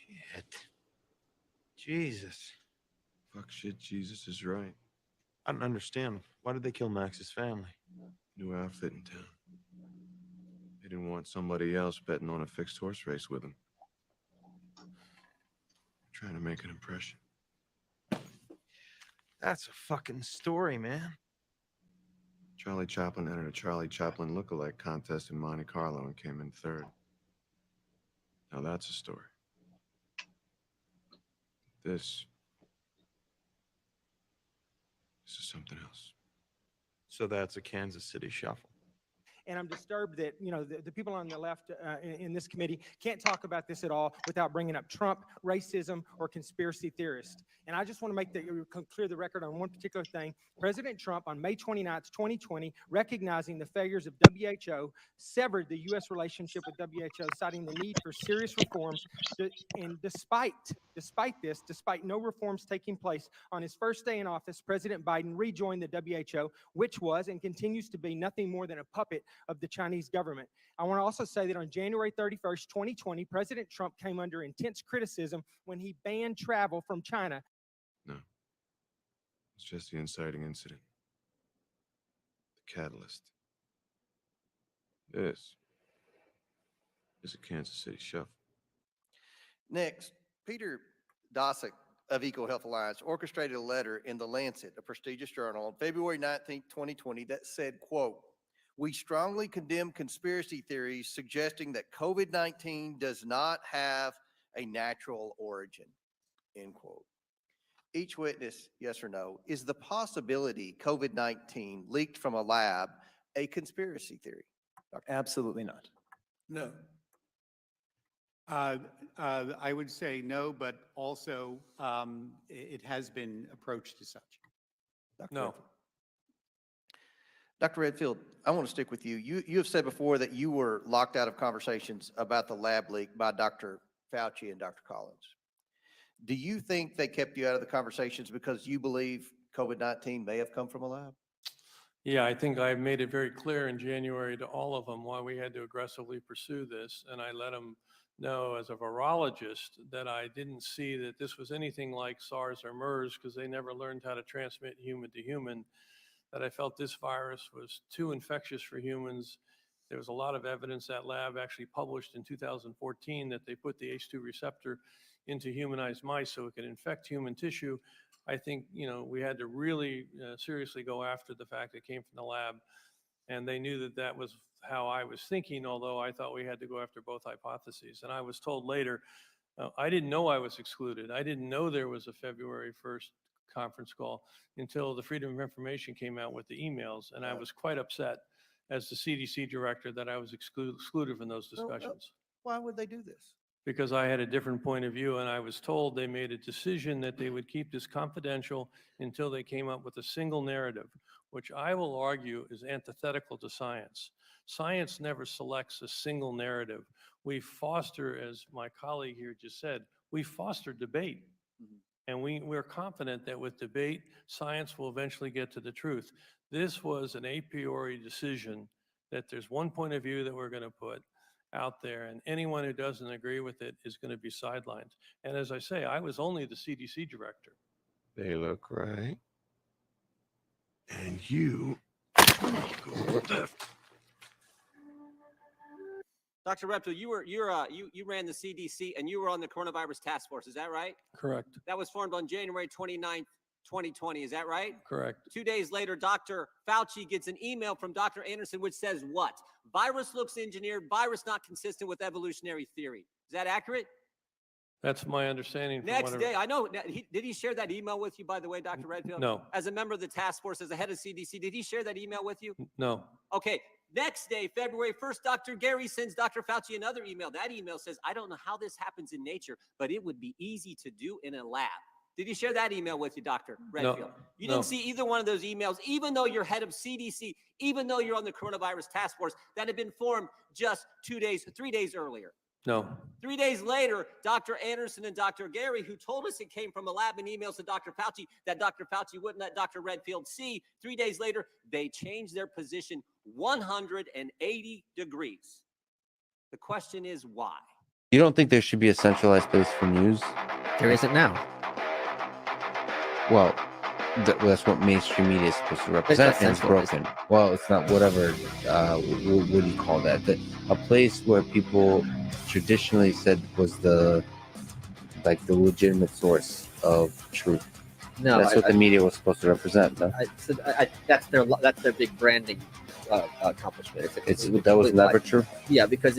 Shit. Jesus. Fuck shit, Jesus is right. I don't understand. Why did they kill Max's family? New outfit in town. They didn't want somebody else betting on a fixed horse race with him. Trying to make an impression. That's a fucking story, man. Charlie Chaplin entered a Charlie Chaplin look-alike contest in Monte Carlo and came in third. Now that's a story. This is something else. So that's a Kansas City shuffle. And I'm disturbed that, the people on the left in this committee can't talk about this at all without bringing up Trump, racism, or conspiracy theorists. And I just want to clear the record on one particular thing. President Trump, on May 29th, 2020, recognizing the failures of WHO, severed the U.S. relationship with WHO, citing the need for serious reforms. And despite no reforms taking place, on his first day in office, President Biden rejoined the WHO, which was and continues to be nothing more than a puppet of the Chinese government. I want to also say that on January 31st, 2020, President Trump came under intense criticism when he banned travel from China. No. It's just the inciting incident. The catalyst. This is a Kansas City shuffle. Next, Peter Daszak of EcoHealth Alliance orchestrated a letter in The Lancet, a prestigious journal, on February 19th, 2020 that said, quote, "We strongly condemn conspiracy theories suggesting that COVID-19 does not have a natural origin," end quote. Each witness, yes or no, is the possibility COVID-19 leaked from a lab a conspiracy theory? Absolutely not. No. I would say no, but also it has been approached as such. No. Dr. Redfield, I want to stick with you. You have said before that you were locked out of conversations about the lab leak by Dr. Fauci and Dr. Collins. Do you think they kept you out of the conversations because you believe COVID-19 may have come from a lab? Yeah, I think I made it very clear in January to all of them why we had to aggressively pursue this. And I let them know as a virologist that I didn't see that this was anything like SARS or MERS because they never learned how to transmit human to human, that I felt this virus was too infectious for humans. There was a lot of evidence that lab actually published in 2014 that they put the H2 receptor into humanized mice so it could infect human tissue. I think, we had to really seriously go after the fact it came from the lab. And they knew that that was how I was thinking, although I thought we had to go after both hypotheses. And I was told later, I didn't know I was excluded. I didn't know there was a February 1st conference call until the Freedom of Information came out with the emails. And I was quite upset as the CDC director that I was excluded from those discussions. Why would they do this? Because I had a different point of view, and I was told they made a decision that they would keep this confidential until they came up with a single narrative, which I will argue is antithetical to science. Science never selects a single narrative. We foster, as my colleague here just said, we foster debate. And we're confident that with debate, science will eventually get to the truth. This was an a priori decision that there's one point of view that we're going to put out there, and anyone who doesn't agree with it is going to be sidelined. And as I say, I was only the CDC director. They look right. And you go left. Dr. Redfield, you ran the CDC and you were on the coronavirus task force. Is that right? Correct. That was formed on January 29th, 2020. Is that right? Correct. 2 days later, Dr. Fauci gets an email from Dr. Anderson, which says what? Virus looks engineered, virus not consistent with evolutionary theory. Is that accurate? That's my understanding. Next day, I know, did he share that email with you, by the way, Dr. Redfield? No. As a member of the task force, as a head of CDC, did he share that email with you? No. Okay. Next day, February 1st, Dr. Gary sends Dr. Fauci another email. That email says, I don't know how this happens in nature, but it would be easy to do in a lab. Did he share that email with you, Dr. Redfield? No. You didn't see either one of those emails, even though you're head of CDC, even though you're on the coronavirus task force that had been formed just 3 days earlier. No. 3 days later, Dr. Anderson and Dr. Gary, who told us it came from a lab in emails to Dr. Fauci that Dr. Fauci wouldn't let Dr. Redfield see, 3 days later, they changed their position 180 degrees. The question is why? You don't think there should be a centralized place for news? There isn't now. Well, that's what mainstream media is supposed to represent, and it's centralized. broken. Well, it's not. Whatever. What do you call that? A place where people traditionally said was the legitimate source of truth. No, That's what the media was supposed to represent. No? that's their big branding accomplishment. That was never true. Yeah, because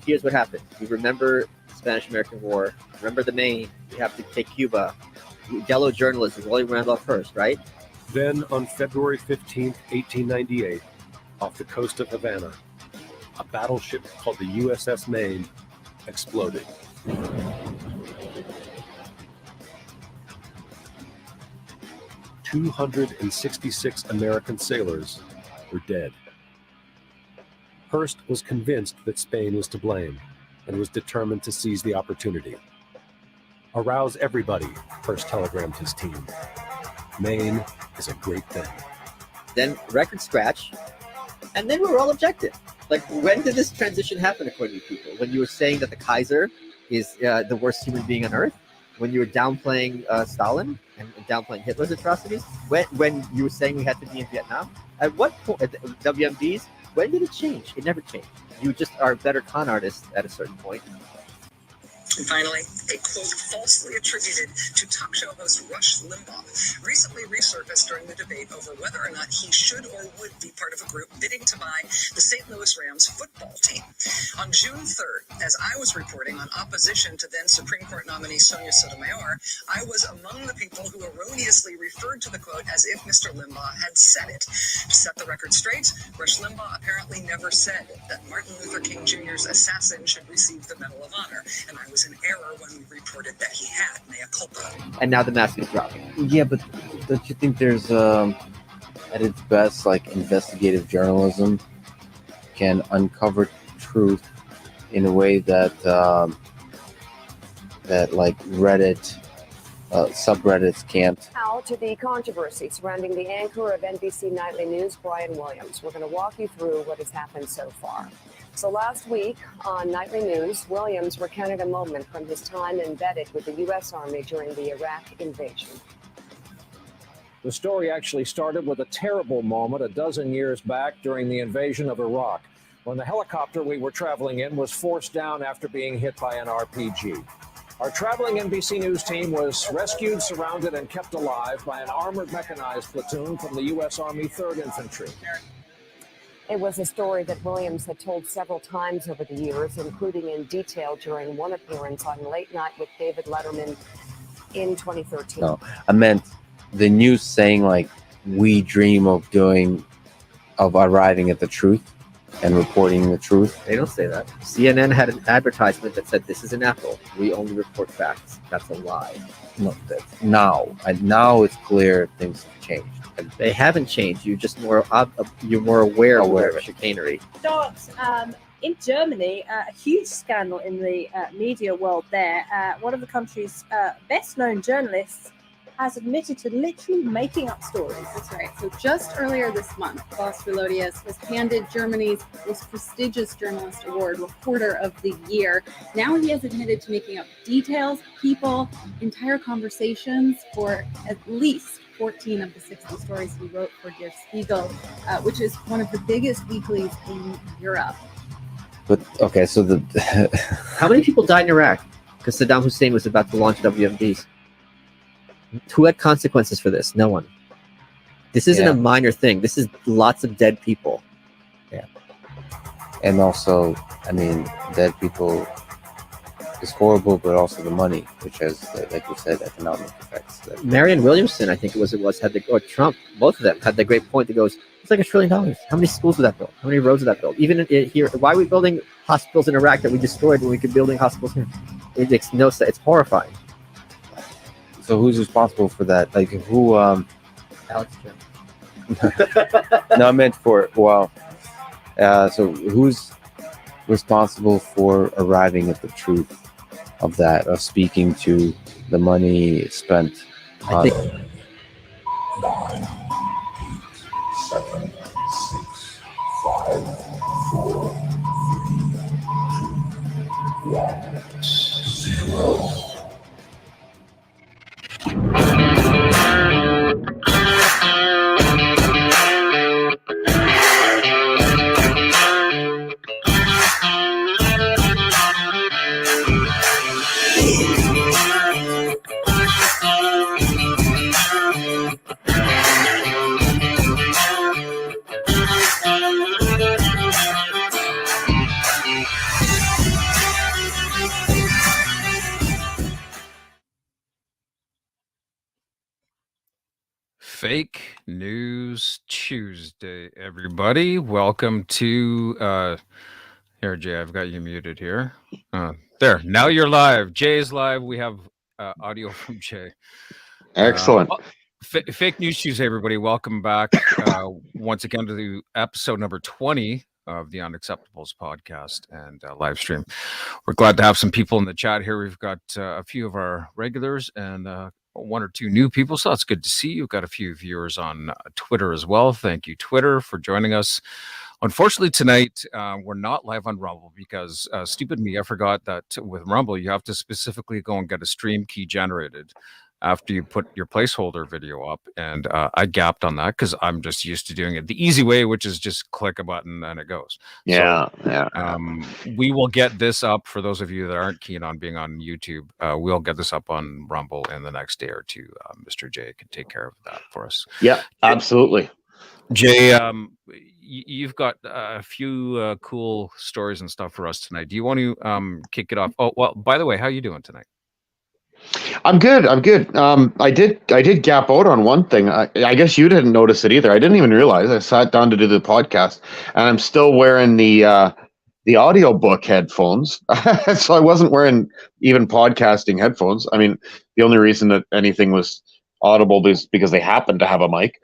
here's what happened. You remember the Spanish-American War. Remember the Maine. You have to take Cuba. Yellow journalism, William Randolph Hearst, right? Then, on February 15th, 1898, off the coast of Havana, a battleship called the USS Maine exploded. "266 American sailors were dead. Hearst was convinced that Spain was to blame and was determined to seize the opportunity. "Arouse everybody," Hearst telegrammed his team. "Maine is a great thing." Then record scratch, and then we were all objective. Like, when did this transition happen according to people? When you were saying that the Kaiser is the worst human being on earth? When you were downplaying Stalin and downplaying Hitler's atrocities? When you were saying we had to be in Vietnam? At what point, at the WMDs, when did it change? It never changed. You just are a better con artist at a certain point. And finally, a quote falsely attributed to talk show host Rush Limbaugh recently resurfaced during the debate over whether or not he should or would be part of a group bidding to buy the St. Louis Rams football team. On June 3rd, as I was reporting on opposition to then Supreme Court nominee Sonia Sotomayor, I was among the people who erroneously referred to the quote as if Mr. Limbaugh had said it. To set the record straight, Rush Limbaugh apparently never said that Martin Luther King Jr.'s assassin should receive the Medal of Honor, and I was in error when we reported that he had, mea culpa. And now the mask is dropping. Yeah, but don't you think there's at its best, like, investigative journalism can uncover truth in a way that like Reddit subreddits can't? Now to the controversy surrounding the anchor of NBC Nightly News, Brian Williams. We're going to walk you through what has happened so far. So last week on Nightly News, Williams recounted a moment from his time embedded with the U.S. Army during the Iraq invasion. The story actually started with a terrible moment a dozen years back during the invasion of Iraq, when the helicopter we were traveling in was forced down after being hit by an RPG. Our traveling NBC News team was rescued, surrounded, and kept alive by an armored mechanized platoon from the U.S. Army 3rd Infantry. It was a story that Williams had told several times over the years, including in detail during one appearance on Late Night with David Letterman in 2013. No, I meant the news saying, like, we dream of arriving at the truth and reporting the truth. They don't say that. CNN had an advertisement that said, "This is an apple. We only report facts." That's a lie. No, now it's clear things have changed. They haven't changed. You're just you're more aware of their chicanery. Start in Germany, a huge scandal in the media world there. One of the country's best-known journalists has admitted to literally making up stories. That's right. So just earlier this month, Klaus Velodius was handed Germany's most prestigious journalist award, Reporter of the Year. Now he has admitted to making up details, people, entire conversations for at least 14 of the 60 stories he wrote for Der Spiegel, which is one of the biggest weeklies in Europe. But okay, so how many people died in Iraq because Saddam Hussein was about to launch WMDs? Who had consequences for this? No one. This isn't a minor thing. This is lots of dead people. Yeah. And also, I mean, dead people is horrible, but also the money, which has, like you said, economic effects. Marianne Williamson, I think it was, or Trump, both of them had the great point that goes, it's like $1 trillion. How many schools would that build? How many roads would that build? Even here, why are we building hospitals in Iraq that we destroyed when we could be building hospitals here? It makes no sense. It's horrifying. So who's responsible for that? Like, who? Alex Jones. No, I meant for, so who's responsible for arriving at the truth of that, of speaking to the money spent on... 9, 7, 6, 5, 4, 3, 2, 1. Fake News Tuesday, everybody. Welcome to here, Jay. I've got you muted here. There. Now you're live. Jay's live. We have audio from Jay. Excellent. Fake News Tuesday, everybody. Welcome back once again to the episode number 20 of the Unacceptables podcast and live stream. We're glad to have some people in the chat here. We've got a few of our regulars and one or two new people, so that's good to see. You've got a few viewers on Twitter as well. Thank you, Twitter, for joining us. Unfortunately, tonight we're not live on Rumble because stupid me, I forgot that with Rumble you have to specifically go and get a stream key generated after you put your placeholder video up, and I gapped on that because I'm just used to doing it the easy way, which is just click a button and it goes. Yeah, we will get this up for those of you that aren't keen on being on YouTube. We'll get this up on Rumble in the next day or two. Mr. Jay can take care of that for us. Yeah, absolutely. Jay, you've got a few cool stories and stuff for us tonight. Do you want to kick it off? Oh, well, by the way, how are you doing tonight? I'm good. I did gap out on one thing. I guess you didn't notice it either. I didn't even realize. I sat down to do the podcast, and I'm still wearing the audiobook headphones. So I wasn't wearing even podcasting headphones. I mean, the only reason that anything was audible is because they happened to have a mic.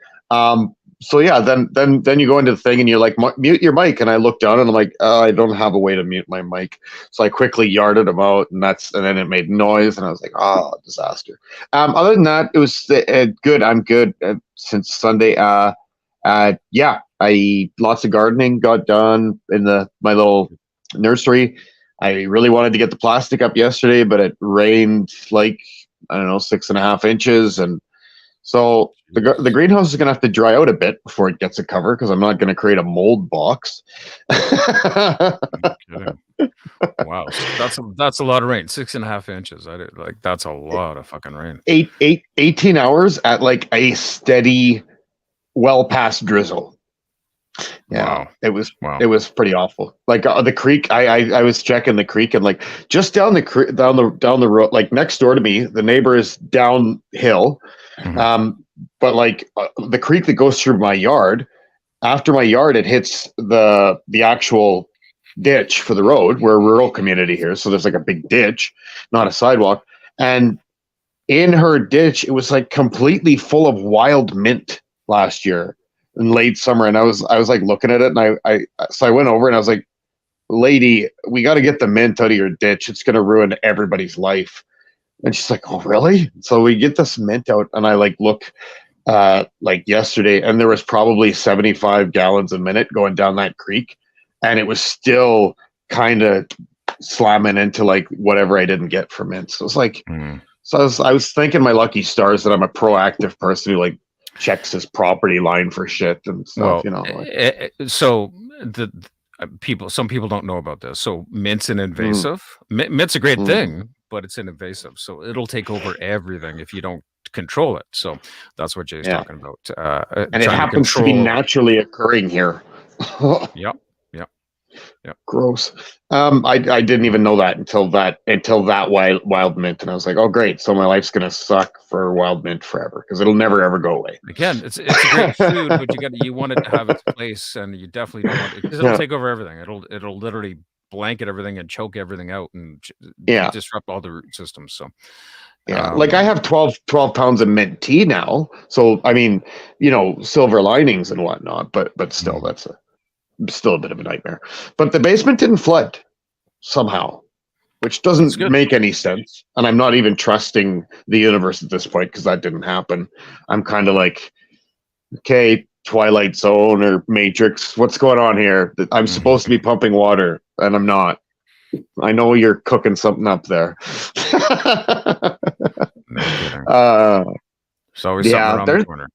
So yeah, then you go into the thing and you're like, mute your mic, and I look down and I'm like, oh, I don't have a way to mute my mic. So I quickly yarded them out, and then it made noise, and I was like, oh, disaster. Other than that, it was good. I'm good since Sunday. Yeah, lots of gardening got done in my little nursery. I really wanted to get the plastic up yesterday, but it rained like, I don't know, 6.5 inches, and so the greenhouse is going to have to dry out a bit before it gets a cover, because I'm not going to create a mold box. Wow, that's a lot of rain. 6.5 inches. That's a lot of fucking rain. 18 hours at like a steady, well past drizzle. Yeah, wow. It was pretty awful. Like the creek, I was checking the creek, and like just down the creek, down the road, like next door to me, the neighbor is downhill. Mm-hmm. But like the creek that goes through my yard, after my yard, it hits the actual ditch for the road. We're a rural community here, so there's like a big ditch, not a sidewalk. And in her ditch, it was like completely full of wild mint last year in late summer. And I was like looking at it, and I went over and I was like, lady, we got to get the mint out of your ditch. It's going to ruin everybody's life. And she's like, oh, really? So we get this mint out, and I like look like yesterday, and there was probably 75 gallons a minute going down that creek, and it was still kind of slamming into like whatever I didn't get from mint. So it's like, so I was thanking my lucky stars that I'm a proactive person who like checks his property line for shit and stuff, you know. Like. So some people don't know about this. So mint's an invasive. Mint's a great thing, but it's an invasive, so it'll take over everything if you don't control it. So that's what Jay's talking about. And it happens to be naturally occurring here. Yep. Gross. I didn't even know that until that wild mint, and I was like, oh great, so my life's gonna suck for wild mint forever, because it'll never ever go away. Again, it's a great food, but you want it to have its place, and you definitely don't want it, because it'll take over everything. It'll literally blanket everything and choke everything out and disrupt all the root systems. So like I have 12 pounds of mint tea now, so I mean, you know, silver linings and whatnot, but still, that's still a bit of a nightmare. But the basement didn't flood somehow, which doesn't make any sense, and I'm not even trusting the universe at this point, because that didn't happen. I'm kind of like, okay, Twilight Zone or Matrix, what's going on here? I'm supposed to be pumping water, and I'm not. I know you're cooking something up there. It's always something around the corner.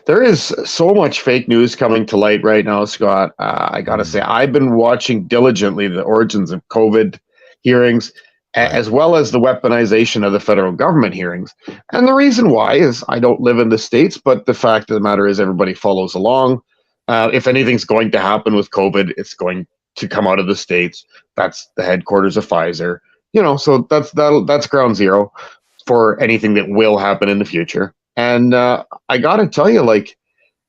There is so much fake news coming to light right now, Scott. I got to say, I've been watching diligently the origins of COVID hearings, as well as the weaponization of the federal government hearings. And the reason why is I don't live in the States, but the fact of the matter is everybody follows along. If anything's going to happen with COVID, it's going to come out of the States. That's the headquarters of Pfizer. You know, so that's ground zero for anything that will happen in the future. And I got to tell you, like,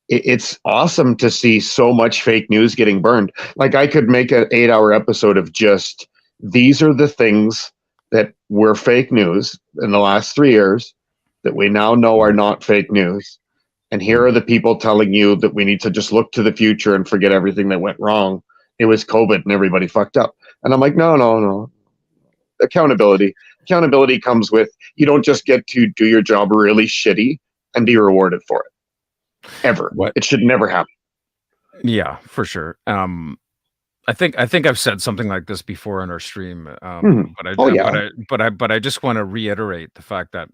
it's awesome to see so much fake news getting burned. Like, I could make an 8-hour episode of just these are the things that were fake news in the last 3 years that we now know are not fake news. And here are the people telling you that we need to just look to the future and forget everything that went wrong. It was COVID and everybody fucked up. And I'm like, no. Accountability. Accountability comes with, you don't just get to do your job really shitty and be rewarded for it. Ever. What? It should never happen. Yeah, for sure. I think I've said something like this before in our stream, but I just want to reiterate the fact that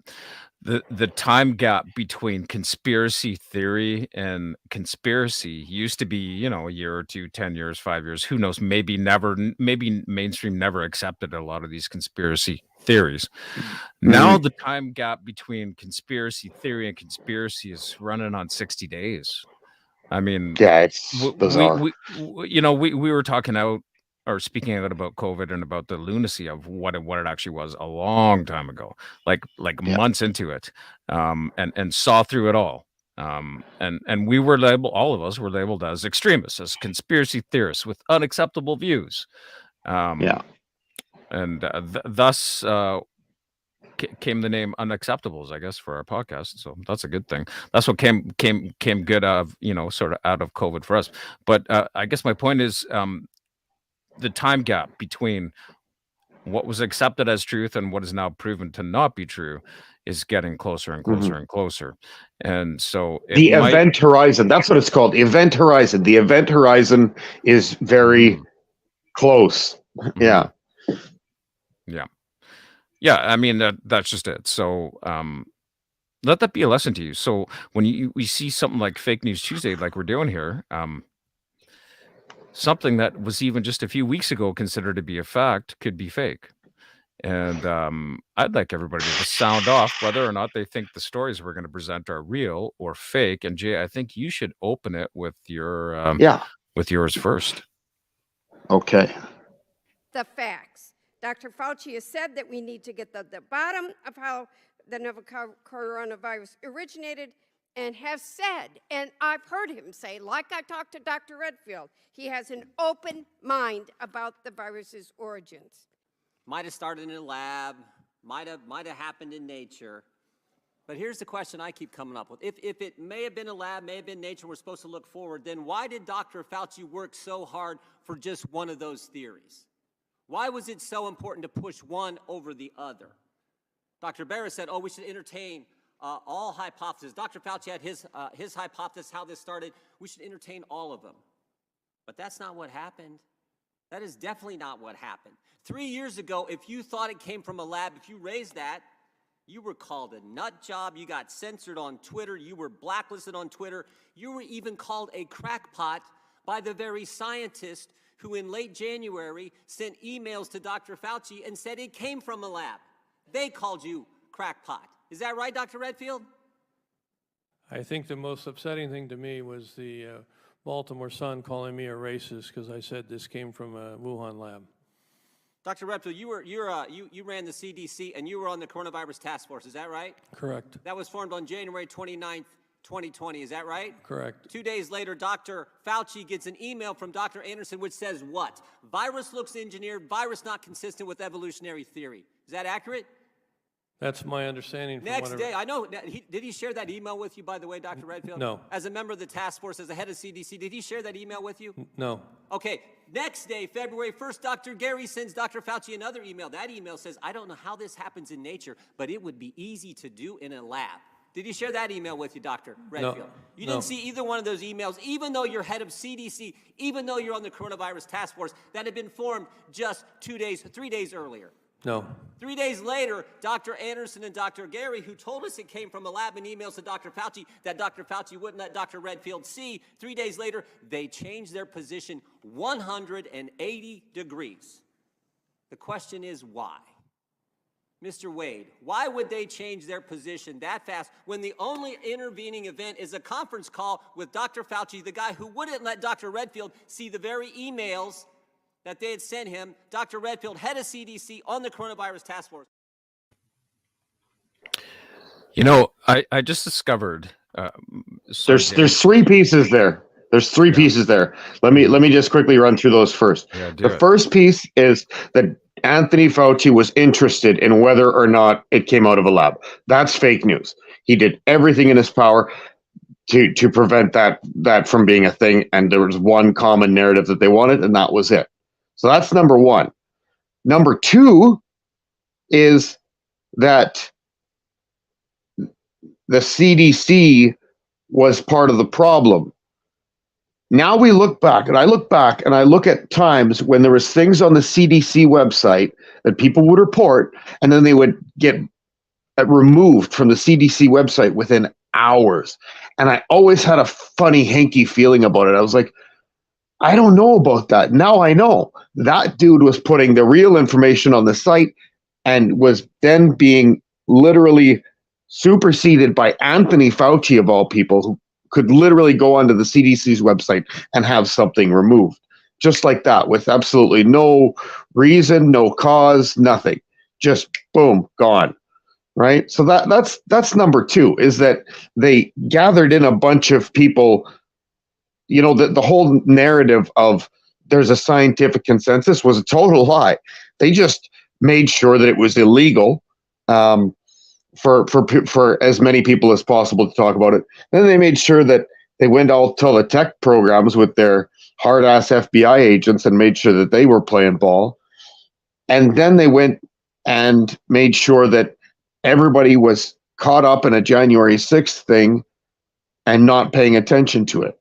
the time gap between conspiracy theory and conspiracy used to be, a year or two, 10 years, 5 years, who knows, maybe mainstream never accepted a lot of these conspiracy theories. Now the time gap between conspiracy theory and conspiracy is running on 60 days. I mean, yeah, it's bizarre. We were talking out or speaking out about COVID and about the lunacy of what it actually was a long time ago, like months into it, and saw through it all. And we were labeled, all of us were labeled as extremists, as conspiracy theorists with unacceptable views. And thus came the name Unacceptables, I guess, for our podcast. So that's a good thing. That's what came good of, sort of out of COVID for us. But I guess my point is the time gap between what was accepted as truth and what is now proven to not be true is getting closer and closer and closer. And so the event horizon, that's what it's called. Event horizon. The event horizon is very close. Yeah. Yeah, I mean, that's just it. So let that be a lesson to you. So when we see something like Fake News Tuesday, like we're doing here, something that was even just a few weeks ago considered to be a fact could be fake. And I'd like everybody to sound off whether or not they think the stories we're going to present are real or fake. And Jay, I think you should open it with your with yours first. Okay. The facts. Dr. Fauci has said that we need to get to the bottom of how the novel coronavirus originated, and has said, and I've heard him say, like I talked to Dr. Redfield, he has an open mind about the virus's origins. Might have started in a lab, might have happened in nature. But here's the question I keep coming up with. If it may have been a lab, may have been nature, we're supposed to look forward, then why did Dr. Fauci work so hard for just one of those theories? Why was it so important to push one over the other? Dr. Barrett said, we should entertain all hypotheses. Dr. Fauci had his hypothesis, how this started. We should entertain all of them. But that's not what happened. That is definitely not what happened. 3 years ago, if you thought it came from a lab, if you raised that, you were called a nut job. You got censored on Twitter. You were blacklisted on Twitter. You were even called a crackpot by the very scientist who in late January sent emails to Dr. Fauci and said it came from a lab. They called you crackpot. Is that right, Dr. Redfield? I think the most upsetting thing to me was the Baltimore Sun calling me a racist because I said this came from a Wuhan lab. Dr. Redfield, you ran the CDC and you were on the coronavirus task force. Is that right? Correct. That was formed on January 29th, 2020. Is that right? Correct. 2 days later, Dr. Fauci gets an email from Dr. Anderson which says what? Virus looks engineered, virus not consistent with evolutionary theory. Is that accurate? That's my understanding. Next day, I know, did he share that email with you, by the way, Dr. Redfield? No. As a member of the task force, as the head of CDC, did he share that email with you? No. Okay, next day, February 1st, Dr. Gary sends Dr. Fauci another email. That email says, I don't know how this happens in nature, but it would be easy to do in a lab. Did he share that email with you, Dr. Redfield? No. You didn't see either one of those emails, even though you're head of CDC, even though you're on the coronavirus task force that had been formed just 3 days earlier. No. 3 days later, Dr. Anderson and Dr. Gary, who told us it came from a lab in emails to Dr. Fauci that Dr. Fauci wouldn't let Dr. Redfield see, 3 days later, they changed their position 180 degrees. The question is why? Mr. Wade, why would they change their position that fast when the only intervening event is a conference call with Dr. Fauci, the guy who wouldn't let Dr. Redfield see the very emails that they had sent him, Dr. Redfield, head of CDC on the coronavirus task force? You know, I just discovered. There's three pieces there. There's three pieces there. Let me just quickly run through those first. Yeah, do The it. first piece is that Anthony Fauci was interested in whether or not it came out of a lab. That's fake news. He did everything in his power to prevent that from being a thing, and there was one common narrative that they wanted, and that was it. So that's number one. Number two is that the CDC was part of the problem. Now we look back, and I look at times when there was things on the CDC website that people would report, and then they would get removed from the CDC website within hours. And I always had a funny, hanky feeling about it. I was like, I don't know about that. Now I know. That dude was putting the real information on the site and was then being literally superseded by Anthony Fauci, of all people, who could literally go onto the CDC's website and have something removed. Just like that, with absolutely no reason, no cause, nothing. Just boom, gone. Right? So that's number two, is that they gathered in a bunch of people. You know, the whole narrative of there's a scientific consensus was a total lie. They just made sure that it was illegal for as many people as possible to talk about it. Then they made sure that they went all to the tech programs with their hard-ass FBI agents and made sure that they were playing ball. And then they went and made sure that everybody was caught up in a January 6th thing and not paying attention to it.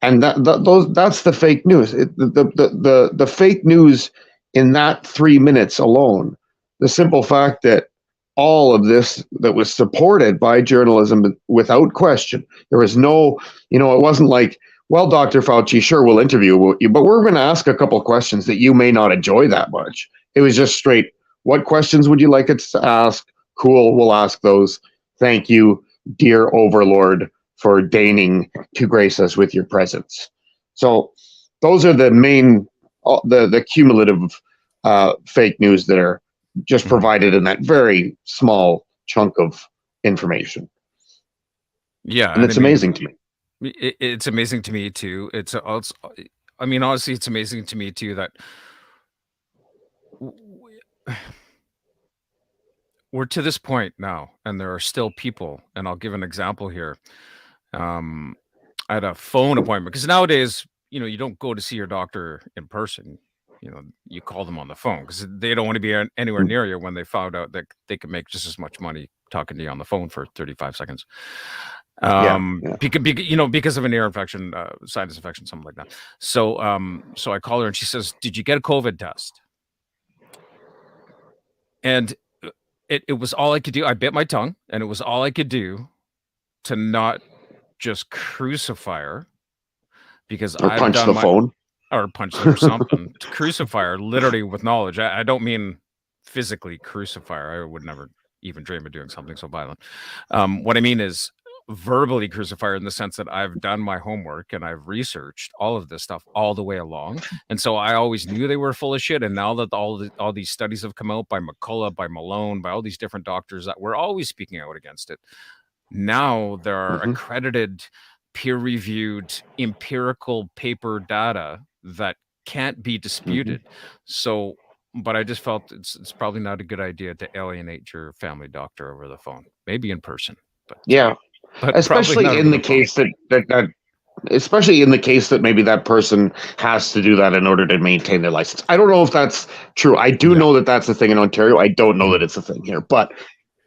And that's the fake news. The fake news in that 3 minutes alone, the simple fact that all of this that was supported by journalism without question, there was no, it wasn't like, well, Dr. Fauci, sure, we'll interview you, but we're going to ask a couple of questions that you may not enjoy that much. It was just straight, what questions would you like us to ask? Cool, we'll ask those. Thank you, dear overlord, for deigning to grace us with your presence. So those are the main, the cumulative fake news that are just provided in that very small chunk of information. Yeah, and it's amazing to me. It's amazing to me too. It's I mean, honestly, it's amazing to me too that we're to this point now, and there are still people, and I'll give an example here. I had a phone appointment, because nowadays, you don't go to see your doctor in person. You call them on the phone because they don't want to be anywhere near you when they found out that they could make just as much money talking to you on the phone for 35 seconds. Because of an ear infection, sinus infection, something like that. So I call her and she says, "Did you get a COVID test?" And it was all I could do. I bit my tongue, and it was all I could do to not just crucify her, because Or punch the phone. or punch her or something. To crucify her literally with knowledge. I don't mean physically crucify her. I would never even dream of doing something so violent. What I mean is verbally crucify her, in the sense that I've done my homework and I've researched all of this stuff all the way along. And so I always knew they were full of shit. And now that all these studies have come out by McCullough, by Malone, by all these different doctors that were always speaking out against it, now there are accredited, peer-reviewed, empirical paper data that can't be disputed. So, but I just felt it's probably not a good idea to alienate your family doctor over the phone. Maybe in person, but but especially probably not in over the phone. case that especially in the case that maybe that person has to do that in order to maintain their license. I don't know if that's true. I do know that that's a thing in Ontario. I don't know that it's a thing here, but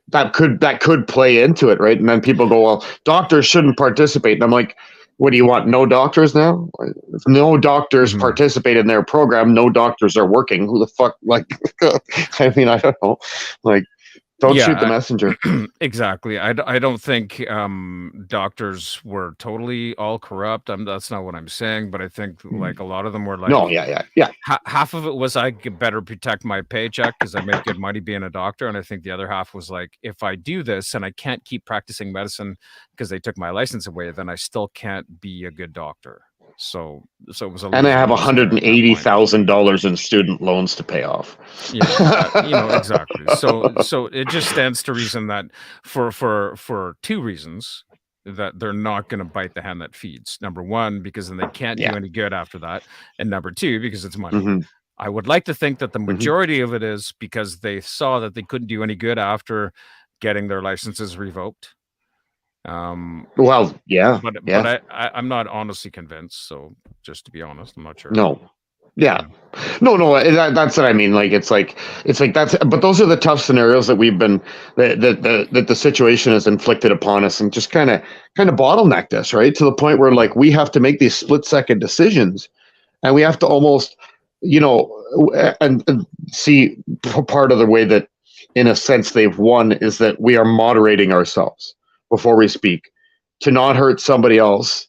that could play into it, right? And then people go, well, doctors shouldn't participate. And I'm like, what do you want? No doctors now? If no doctors participate in their program, no doctors are working. Who the fuck? Like, I mean, I don't know. Like, don't shoot the messenger. Exactly. I don't think doctors were totally all corrupt. That's not what I'm saying, but I think like a lot of them were like, No, yeah. half of it was I could better protect my paycheck because I make good money being a doctor, and I think the other half was like, if I do this and I can't keep practicing medicine because they took my license away, then I still can't be a good doctor. So it was a And I have lose-lose there at that point. $180,000 in student loans to pay off. Yeah, exactly. So it just stands to reason that for two reasons that they're not going to bite the hand that feeds. Number one, because then they can't do any good after that, and number two, because it's money. Mhm. I would like to think that the majority of it is because they saw that they couldn't do any good after getting their licenses revoked. Well, yeah, but I'm not honestly convinced. So just to be honest, I'm not sure. No. Yeah. No, that's what I mean. Like, it's like that's, but those are the tough scenarios that we've been, that the situation has inflicted upon us and just kind of bottlenecked us, right? To the point where like we have to make these split-second decisions and we have to almost, and see part of the way that in a sense they've won is that we are moderating ourselves before we speak to not hurt somebody else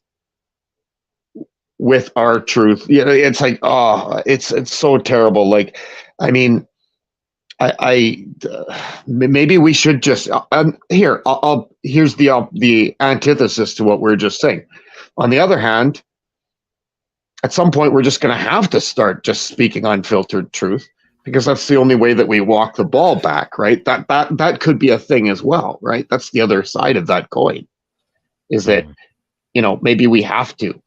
with our truth. It's like, it's so terrible. Like, I mean, maybe we should just here's the antithesis to what we're just saying. On the other hand, at some point we're just going to have to start just speaking unfiltered truth, because that's the only way that we walk the ball back, right? That could be a thing as well, right? That's the other side of that coin, is that maybe we have to.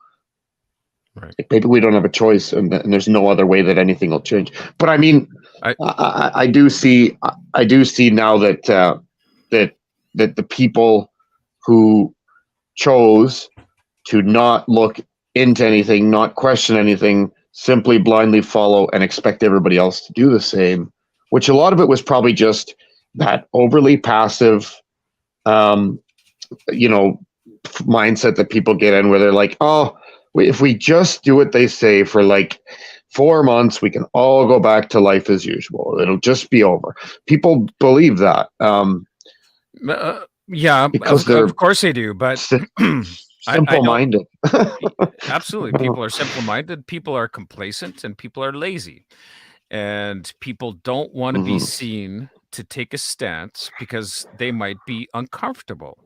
Right. Maybe we don't have a choice, and there's no other way that anything will change. But I mean, I do see now that that the people who chose to not look into anything, not question anything, simply blindly follow and expect everybody else to do the same, which a lot of it was probably just that overly passive, mindset that people get in, where they're like, oh, if we just do what they say for like 4 months, we can all go back to life as usual. It'll just be over. People believe that. Yeah, because of course they do, but simple-minded. Absolutely. People are simple-minded, people are complacent, and people are lazy. And people don't want to be seen to take a stance because they might be uncomfortable.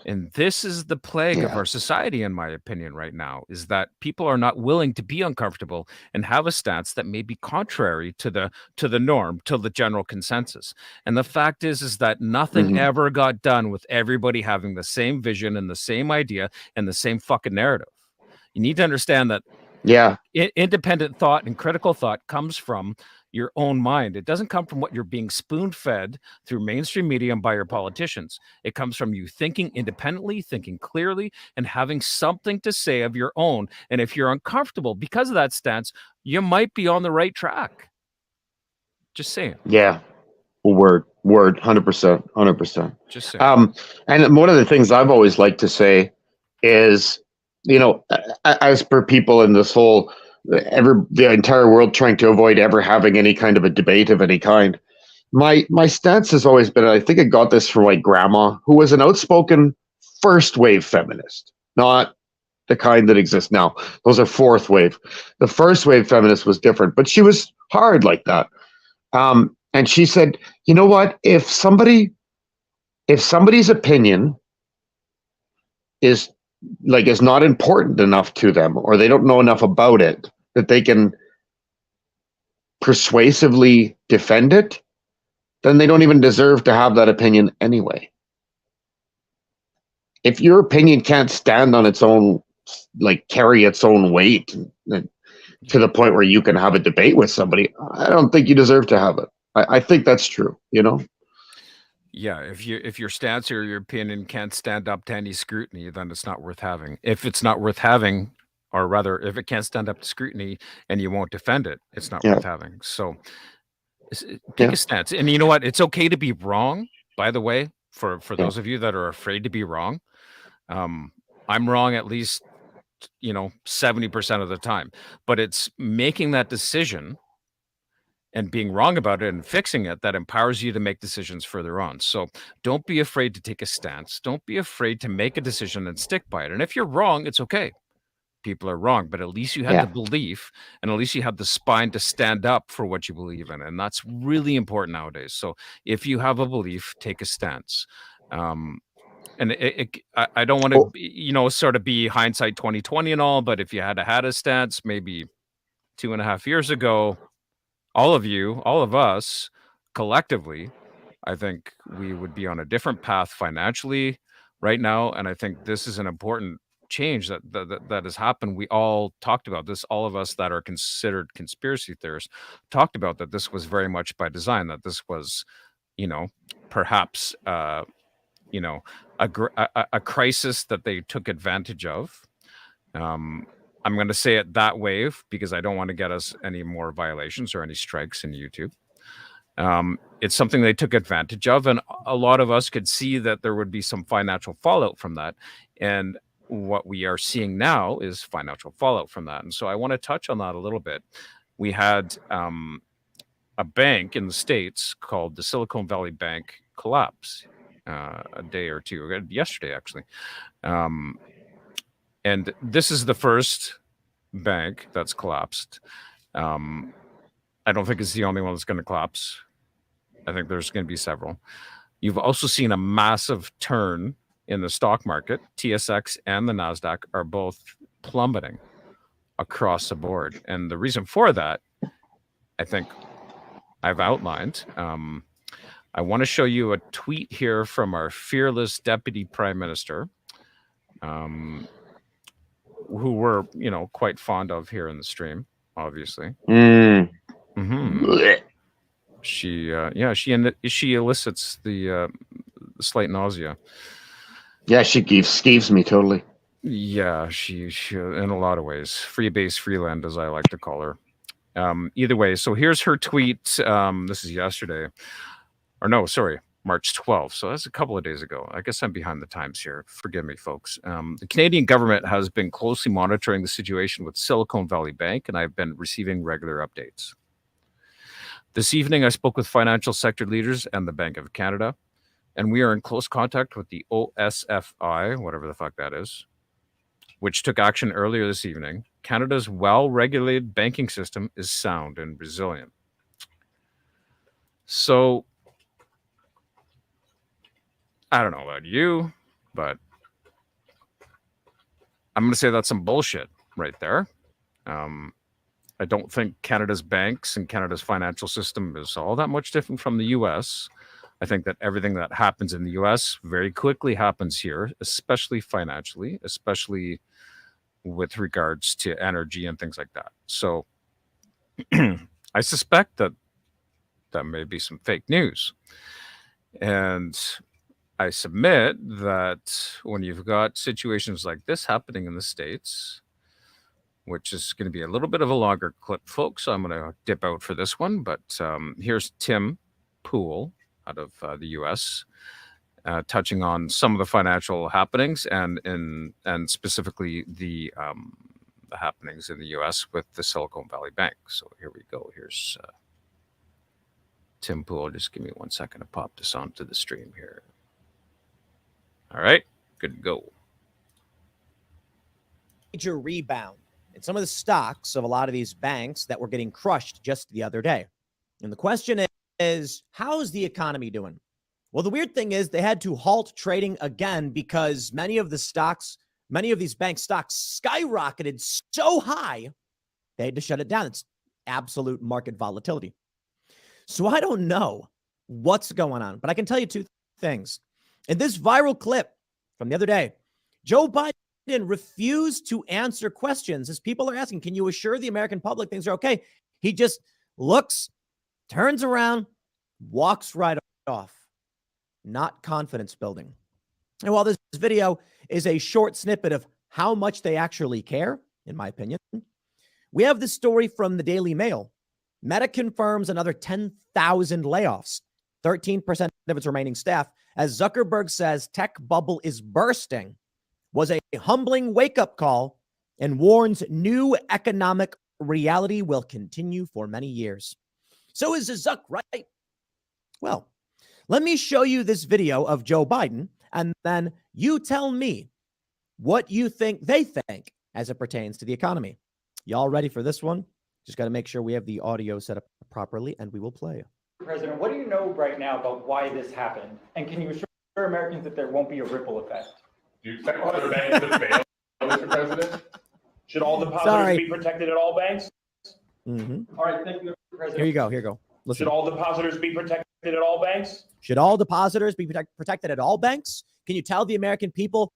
And this is the plague of our society, in my opinion, right now, is that people are not willing to be uncomfortable and have a stance that may be contrary to the norm, to the general consensus. And the fact is that nothing ever got done with everybody having the same vision and the same idea and the same fucking narrative. You need to understand that independent thought and critical thought comes from your own mind. It doesn't come from what you're being spoon-fed through mainstream media and by your politicians. It comes from you thinking independently, thinking clearly, and having something to say of your own. And if you're uncomfortable because of that stance, you might be on the right track. Just saying. Yeah. Word, 100%. Just saying. And one of the things I've always liked to say is, as per people in this whole, the entire world trying to avoid ever having any kind of a debate of any kind, my stance has always been, I think I got this from my grandma, who was an outspoken first wave feminist, not the kind that exists now. Those are fourth wave. The first wave feminist was different, but she was hard like that. And she said, you know what, if somebody's opinion is not important enough to them, or they don't know enough about it that they can persuasively defend it, then they don't even deserve to have that opinion anyway. If your opinion can't stand on its own, carry its own weight to the point where you can have a debate with somebody, I don't think you deserve to have it. I think that's true, Yeah, if your stance or your opinion can't stand up to any scrutiny, then it's not worth having. If it's not worth having, or rather, if it can't stand up to scrutiny and you won't defend it, it's not worth having. So take a stance. And you know what? It's okay to be wrong, by the way, for those of you that are afraid to be wrong. I'm wrong at least, 70% of the time. But it's making that decision and being wrong about it and fixing it that empowers you to make decisions further on. So don't be afraid to take a stance. Don't be afraid to make a decision and stick by it. And if you're wrong, it's okay. People are wrong, but at least you have the belief, and at least you have the spine to stand up for what you believe in. And that's really important nowadays. So if you have a belief, take a stance. And I don't want to, sort of be hindsight 2020 and all, but if you had a stance maybe 2.5 years ago, all of us collectively, I think we would be on a different path financially right now. And I think this is an important change that has happened. We all talked about this. All of us that are considered conspiracy theorists talked about that this was very much by design, that this was, perhaps, a crisis that they took advantage of. I'm going to say it that way because I don't want to get us any more violations or any strikes in YouTube. It's something they took advantage of, and a lot of us could see that there would be some financial fallout from that. And what we are seeing now is financial fallout from that. And so I want to touch on that a little bit. We had a bank in the States called the Silicon Valley Bank collapse a day or two, yesterday actually. And this is the first bank that's collapsed. I don't think it's the only one that's going to collapse. I think there's going to be several. You've also seen a massive turn in the stock market. TSX and the NASDAQ are both plummeting across the board. And the reason for that, I think I've outlined. I want to show you a tweet here from our fearless Deputy Prime Minister, who we're, quite fond of here in the stream, obviously. She elicits the slight nausea. Yeah, she skeeves me totally. Yeah, she in a lot of ways. Freebase Freeland, as I like to call her. Either way, so here's her tweet. This is yesterday. Or no, sorry, March 12th. So that's a couple of days ago. I guess I'm behind the times here. Forgive me, folks. The Canadian government has been closely monitoring the situation with Silicon Valley Bank, and I've been receiving regular updates. This evening, I spoke with financial sector leaders and the Bank of Canada, and we are in close contact with the OSFI, whatever the fuck that is, which took action earlier this evening. Canada's well-regulated banking system is sound and resilient. So, I don't know about you, but I'm going to say that's some bullshit right there. I don't think Canada's banks and Canada's financial system is all that much different from the US. I think that everything that happens in the US very quickly happens here, especially financially, especially with regards to energy and things like that. So I suspect that may be some fake news. And I submit that when you've got situations like this happening in the States, which is going to be a little bit of a longer clip, folks, so I'm going to dip out for this one. But here's Tim Pool out of the U.S. Touching on some of the financial happenings and specifically the happenings in the U.S. with the Silicon Valley Bank. So here we go. Here's Tim Pool. Just give me 1 second to pop this onto the stream here. All right, good to go. Major rebound in some of the stocks of a lot of these banks that were getting crushed just the other day. And the question is, how's the economy doing? Well, the weird thing is they had to halt trading again because many of these bank stocks skyrocketed so high, they had to shut it down. It's absolute market volatility. So I don't know what's going on, but I can tell you two things. In this viral clip from the other day, Joe Biden refused to answer questions as people are asking, can you assure the American public things are okay? He just looks, turns around, walks right off. Not confidence building. And while this video is a short snippet of how much they actually care, in my opinion, we have this story from the Daily Mail. Meta confirms another 10,000 layoffs, 13% of its remaining staff, as Zuckerberg says tech bubble is bursting, was a humbling wake-up call and warns new economic reality will continue for many years. So is Zuck right? Well, let me show you this video of Joe Biden, and then you tell me what you think they think as it pertains to the economy. Y'all ready for this one? Just got to make sure we have the audio set up properly, and we will play. President, what do you know right now about why this happened? And can you assure Americans that there won't be a ripple effect? Do you expect other banks to fail, Mr. President? Should all depositors Sorry. be protected at all banks? Mm-hmm. All right, thank you, Mr. President. Here you go. Here you go. Listen. Should all depositors be protected at all banks? Should all depositors be protected at all banks? Can you tell the American people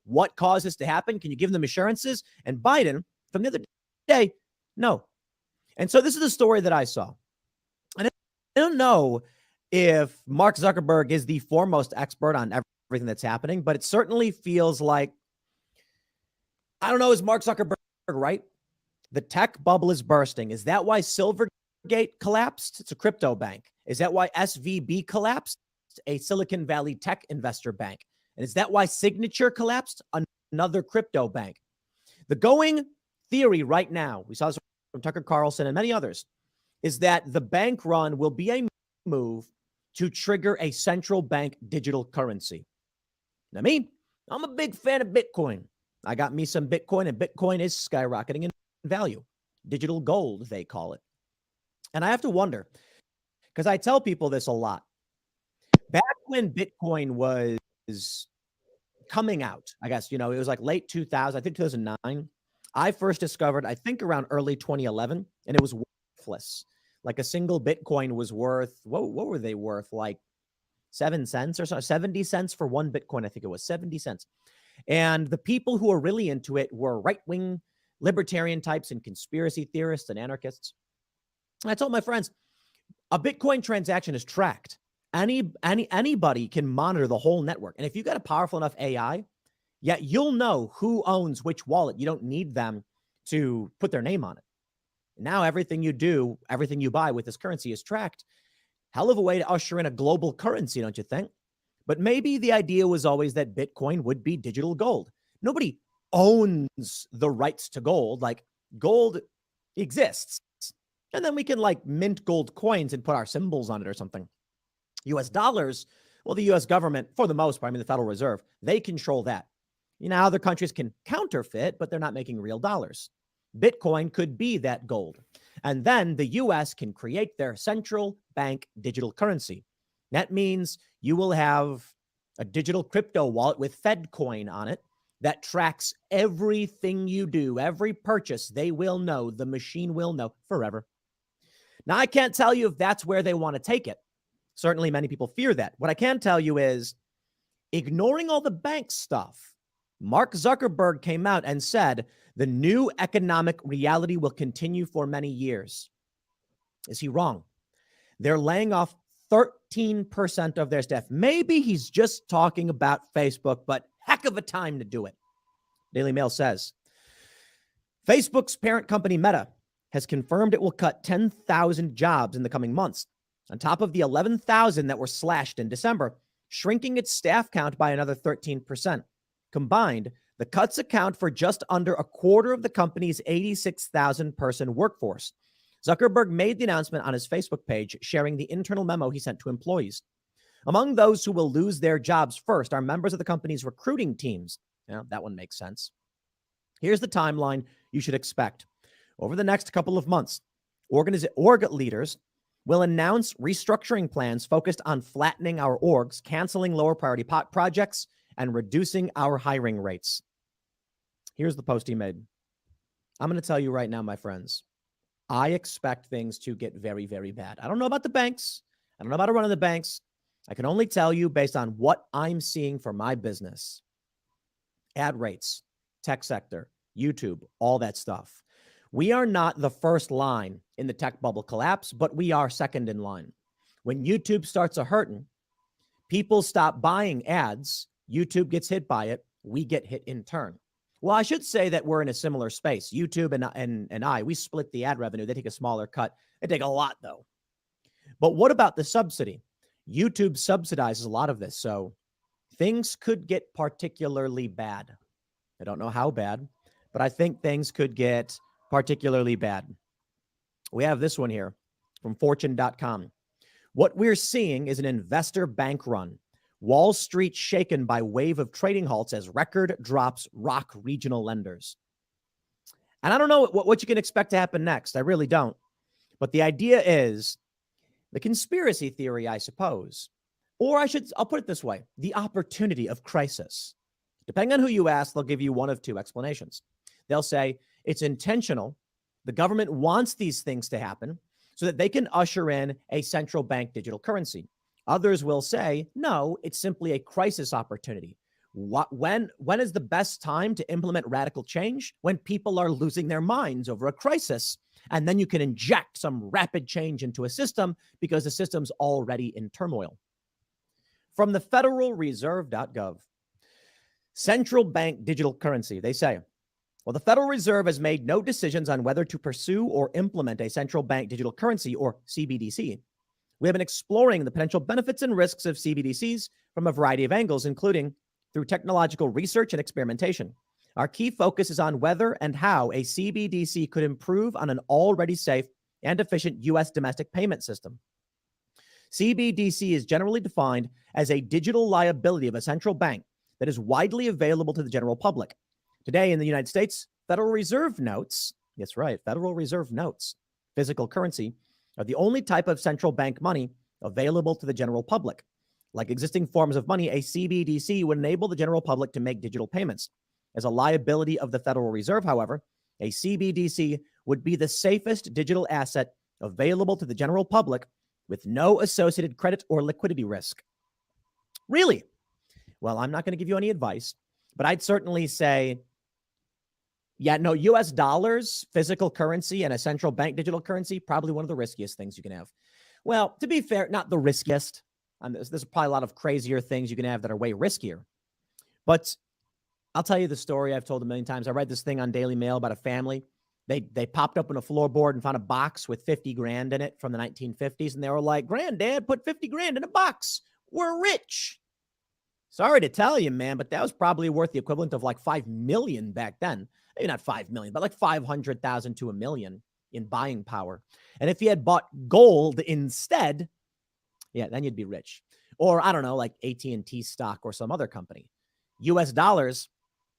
what caused this to happen? Can you give them assurances? And Biden, from the other day, no. And so this is the story that I saw. And I don't know if Mark Zuckerberg is the foremost expert on everything that's happening, but it certainly feels like, I don't know, is Mark Zuckerberg right? The tech bubble is bursting. Is that why Silvergate collapsed? It's a crypto bank. Is that why SVB collapsed? A Silicon Valley tech investor bank. And is that why Signature collapsed? Another crypto bank. The going theory right now, we saw this from Tucker Carlson and many others, is that the bank run will be a move to trigger a central bank digital currency. Now, me, I'm a big fan of Bitcoin. I got me some Bitcoin, and Bitcoin is skyrocketing in value. Digital gold, they call it. And I have to wonder, because I tell people this a lot. Back when Bitcoin was coming out, I guess, it was like late 2000, I think 2009. I first discovered, I think around early 2011, and it was worthless. Like a single Bitcoin was worth, what were they worth? Like 7 cents or so, 70 cents for one Bitcoin. I think it was 70 cents. And the people who were really into it were right-wing libertarian types and conspiracy theorists and anarchists. And I told my friends, a Bitcoin transaction is tracked. Anybody can monitor the whole network. And if you've got a powerful enough AI, you'll know who owns which wallet. You don't need them to put their name on it. Now everything you do, everything you buy with this currency is tracked. Hell of a way to usher in a global currency, don't you think? But maybe the idea was always that Bitcoin would be digital gold. Nobody owns the rights to gold. Like, gold exists. And then we can mint gold coins and put our symbols on it or something. US dollars, well, the US government, for the most part, the Federal Reserve, they control that. Other countries can counterfeit, but they're not making real dollars. Bitcoin could be that gold. And then the US can create their central bank digital currency. That means you will have a digital crypto wallet with FedCoin on it that tracks everything you do, every purchase. They will know, the machine will know forever. Now, I can't tell you if that's where they want to take it. Certainly, many people fear that. What I can tell you is, ignoring all the bank stuff, Mark Zuckerberg came out and said the new economic reality will continue for many years. Is he wrong? They're laying off 13% of their staff. Maybe he's just talking about Facebook, but heck of a time to do it. Daily Mail says, Facebook's parent company Meta has confirmed it will cut 10,000 jobs in the coming months, on top of the 11,000 that were slashed in December, shrinking its staff count by another 13%. Combined, the cuts account for just under a quarter of the company's 86,000 person workforce. Zuckerberg made the announcement on his Facebook page, sharing the internal memo he sent to employees. Among those who will lose their jobs first are members of the company's recruiting teams. That one makes sense. Here's the timeline you should expect. Over the next couple of months, org leaders will announce restructuring plans focused on flattening our orgs, canceling lower priority projects, and reducing our hiring rates. Here's the post he made. I'm going to tell you right now, my friends, I expect things to get very, very bad. I don't know about the banks. I don't know about a run of the banks. I can only tell you based on what I'm seeing for my business. Ad rates, tech sector, YouTube, all that stuff. We are not the first line in the tech bubble collapse, but we are second in line. When YouTube starts a hurting, people stop buying ads. YouTube gets hit by it. We get hit in turn. Well, I should say that we're in a similar space. YouTube and I, we split the ad revenue. They take a smaller cut. They take a lot, though. But what about the subsidy? YouTube subsidizes a lot of this, so things could get particularly bad. I don't know how bad, but I think things could get particularly bad. We have this one here from Fortune.com. What we're seeing is an investor bank run. Wall Street shaken by wave of trading halts as record drops rock regional lenders. And I don't know what you can expect to happen next. I really don't. But the idea is the conspiracy theory, I suppose. Or I'll put it this way, the opportunity of crisis. Depending on who you ask, they'll give you one of two explanations. They'll say it's intentional. The government wants these things to happen so that they can usher in a central bank digital currency. Others will say, no, it's simply a crisis opportunity. When is the best time to implement radical change? When people are losing their minds over a crisis. And then you can inject some rapid change into a system because the system's already in turmoil. From the federalreserve.gov, central bank digital currency, they say, well, the Federal Reserve has made no decisions on whether to pursue or implement a central bank digital currency, or CBDC. We have been exploring the potential benefits and risks of CBDCs from a variety of angles, including through technological research and experimentation. Our key focus is on whether and how a CBDC could improve on an already safe and efficient U.S. domestic payment system. CBDC is generally defined as a digital liability of a central bank that is widely available to the general public. Today in the United States, Federal Reserve notes, that's right, Federal Reserve notes, physical currency, are the only type of central bank money available to the general public. Like existing forms of money, a CBDC would enable the general public to make digital payments. As a liability of the Federal Reserve, however, a CBDC would be the safest digital asset available to the general public with no associated credit or liquidity risk. Really? Well, I'm not going to give you any advice, but I'd certainly say, yeah, no, US dollars, physical currency, and a central bank digital currency, probably one of the riskiest things you can have. Well, to be fair, not the riskiest. There's probably a lot of crazier things you can have that are way riskier. But I'll tell you the story I've told a million times. I read this thing on Daily Mail about a family. They popped open a floorboard and found a box with 50 grand in it from the 1950s. And they were like, Granddad put 50 grand in a box. We're rich. Sorry to tell you, man, but that was probably worth the equivalent of like 5 million back then. Maybe not 5 million, but like 500,000 to $1 million in buying power. And if you had bought gold instead, yeah, then you'd be rich. Or I don't know, like AT&T stock or some other company. US dollars,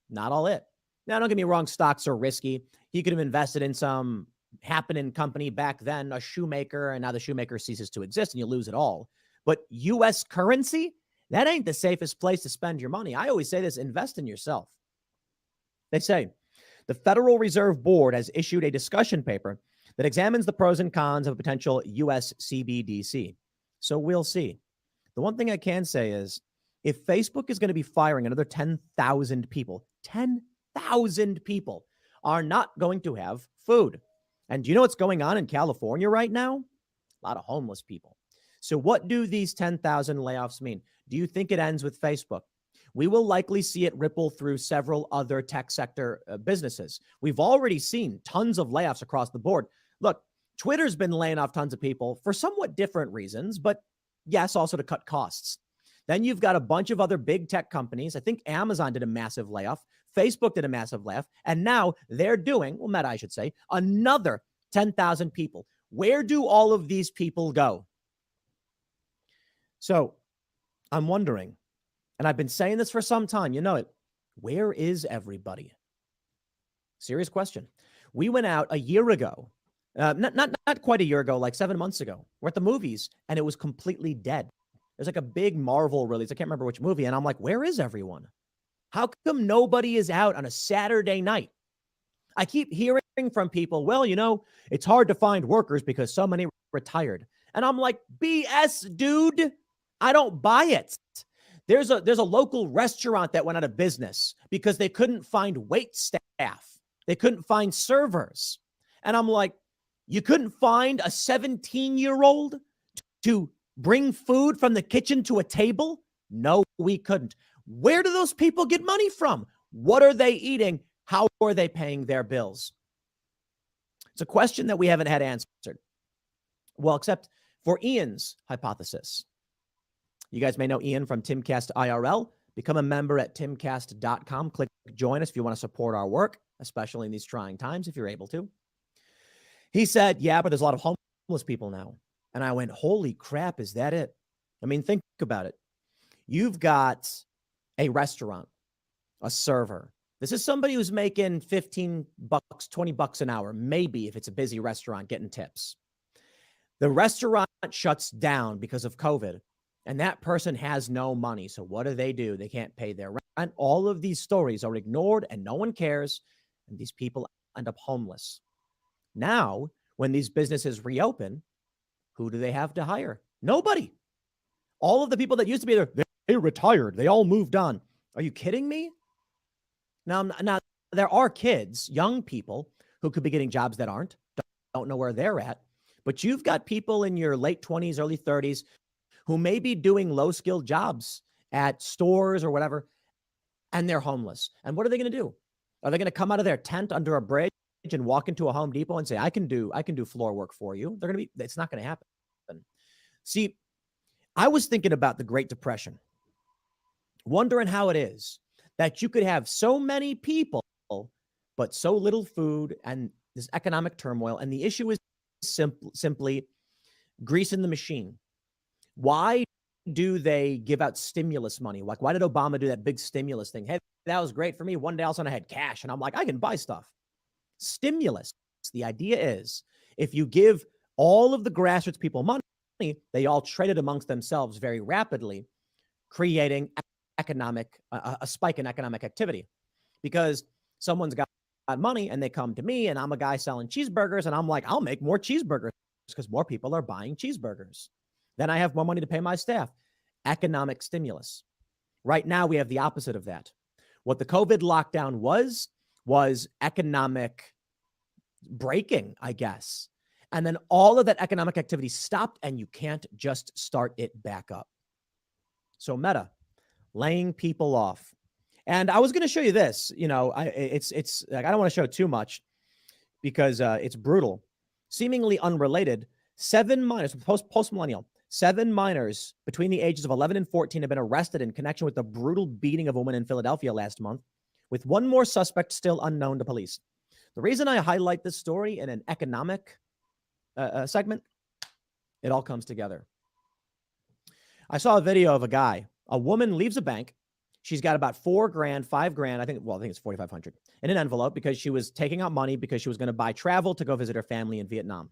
not all it. Now, don't get me wrong, stocks are risky. He could have invested in some happening company back then, a shoemaker, and now the shoemaker ceases to exist and you lose it all. But US currency, that ain't the safest place to spend your money. I always say this, invest in yourself. They say the Federal Reserve Board has issued a discussion paper that examines the pros and cons of a potential US CBDC. So we'll see. The one thing I can say is if Facebook is going to be firing another 10,000 people, 10,000 people are not going to have food. And do you know what's going on in California right now? A lot of homeless people. So what do these 10,000 layoffs mean? Do you think it ends with Facebook? We will likely see it ripple through several other tech sector businesses. We've already seen tons of layoffs across the board. Look, Twitter's been laying off tons of people for somewhat different reasons, but yes, also to cut costs. Then you've got a bunch of other big tech companies. I think Amazon did a massive layoff. Facebook did a massive layoff. And now they're doing, well, Meta, I should say, another 10,000 people. Where do all of these people go? So I'm wondering, and I've been saying this for some time, you know it, where is everybody? Serious question. We went out a year ago, not quite a year ago, like 7 months ago. We're at the movies and it was completely dead. There's like a big Marvel release. I can't remember which movie. And I'm like, where is everyone? How come nobody is out on a Saturday night? I keep hearing from people, well, you know, it's hard to find workers because so many retired. And I'm like, BS, dude. I don't buy it. There's a local restaurant that went out of business because they couldn't find wait staff. They couldn't find servers. And I'm like, you couldn't find a 17-year-old to bring food from the kitchen to a table? No, we couldn't. Where do those people get money from? What are they eating? How are they paying their bills? It's a question that we haven't had answered. Well, except for Ian's hypothesis. You guys may know Ian from Timcast IRL. Become a member at timcast.com. Click join us if you want to support our work, especially in these trying times, if you're able to. He said, yeah, but there's a lot of homeless people now. And I went, holy crap, is that it? I mean, think about it. You've got a restaurant, a server. This is somebody who's making $15, $20 an hour, maybe if it's a busy restaurant getting tips. The restaurant shuts down because of COVID. And that person has no money. So what do? They can't pay their rent. All of these stories are ignored and no one cares. And these people end up homeless. Now, when these businesses reopen, who do they have to hire? Nobody. All of the people that used to be there, they retired. They all moved on. Are you kidding me? Now, there are kids, young people, who could be getting jobs that don't know where they're at. But you've got people in your late 20s, early 30s who may be doing low-skilled jobs at stores or whatever, and they're homeless. And what are they going to do? Are they going to come out of their tent under a bridge and walk into a Home Depot and say, I can do floor work for you? It's not going to happen. See, I was thinking about the Great Depression, wondering how it is that you could have so many people, but so little food and this economic turmoil. And the issue is simply greasing the machine. Why do they give out stimulus money? Like, why did Obama do that big stimulus thing? Hey, that was great for me. One day all of a sudden I had cash and I'm like, I can buy stuff. Stimulus. The idea is if you give all of the grassroots people money, they all trade it amongst themselves very rapidly, creating a spike in economic activity. Because someone's got money and they come to me and I'm a guy selling cheeseburgers and I'm like, I'll make more cheeseburgers because more people are buying cheeseburgers. Then I have more money to pay my staff. Economic stimulus. Right now, we have the opposite of that. What the COVID lockdown was economic breaking, I guess. And then all of that economic activity stopped and you can't just start it back up. So Meta, laying people off. And I was going to show you this, it's like, I don't want to show too much because it's brutal. Seemingly unrelated, 7 minors, post-millennial, 7 minors between the ages of 11 and 14 have been arrested in connection with the brutal beating of a woman in Philadelphia last month, with one more suspect still unknown to police. The reason I highlight this story in an economic segment, it all comes together. I saw a video of a woman leaves a bank. She's got about $4,000, $5,000. I think it's 4,500 in an envelope because she was taking out money because she was going to buy travel to go visit her family in Vietnam.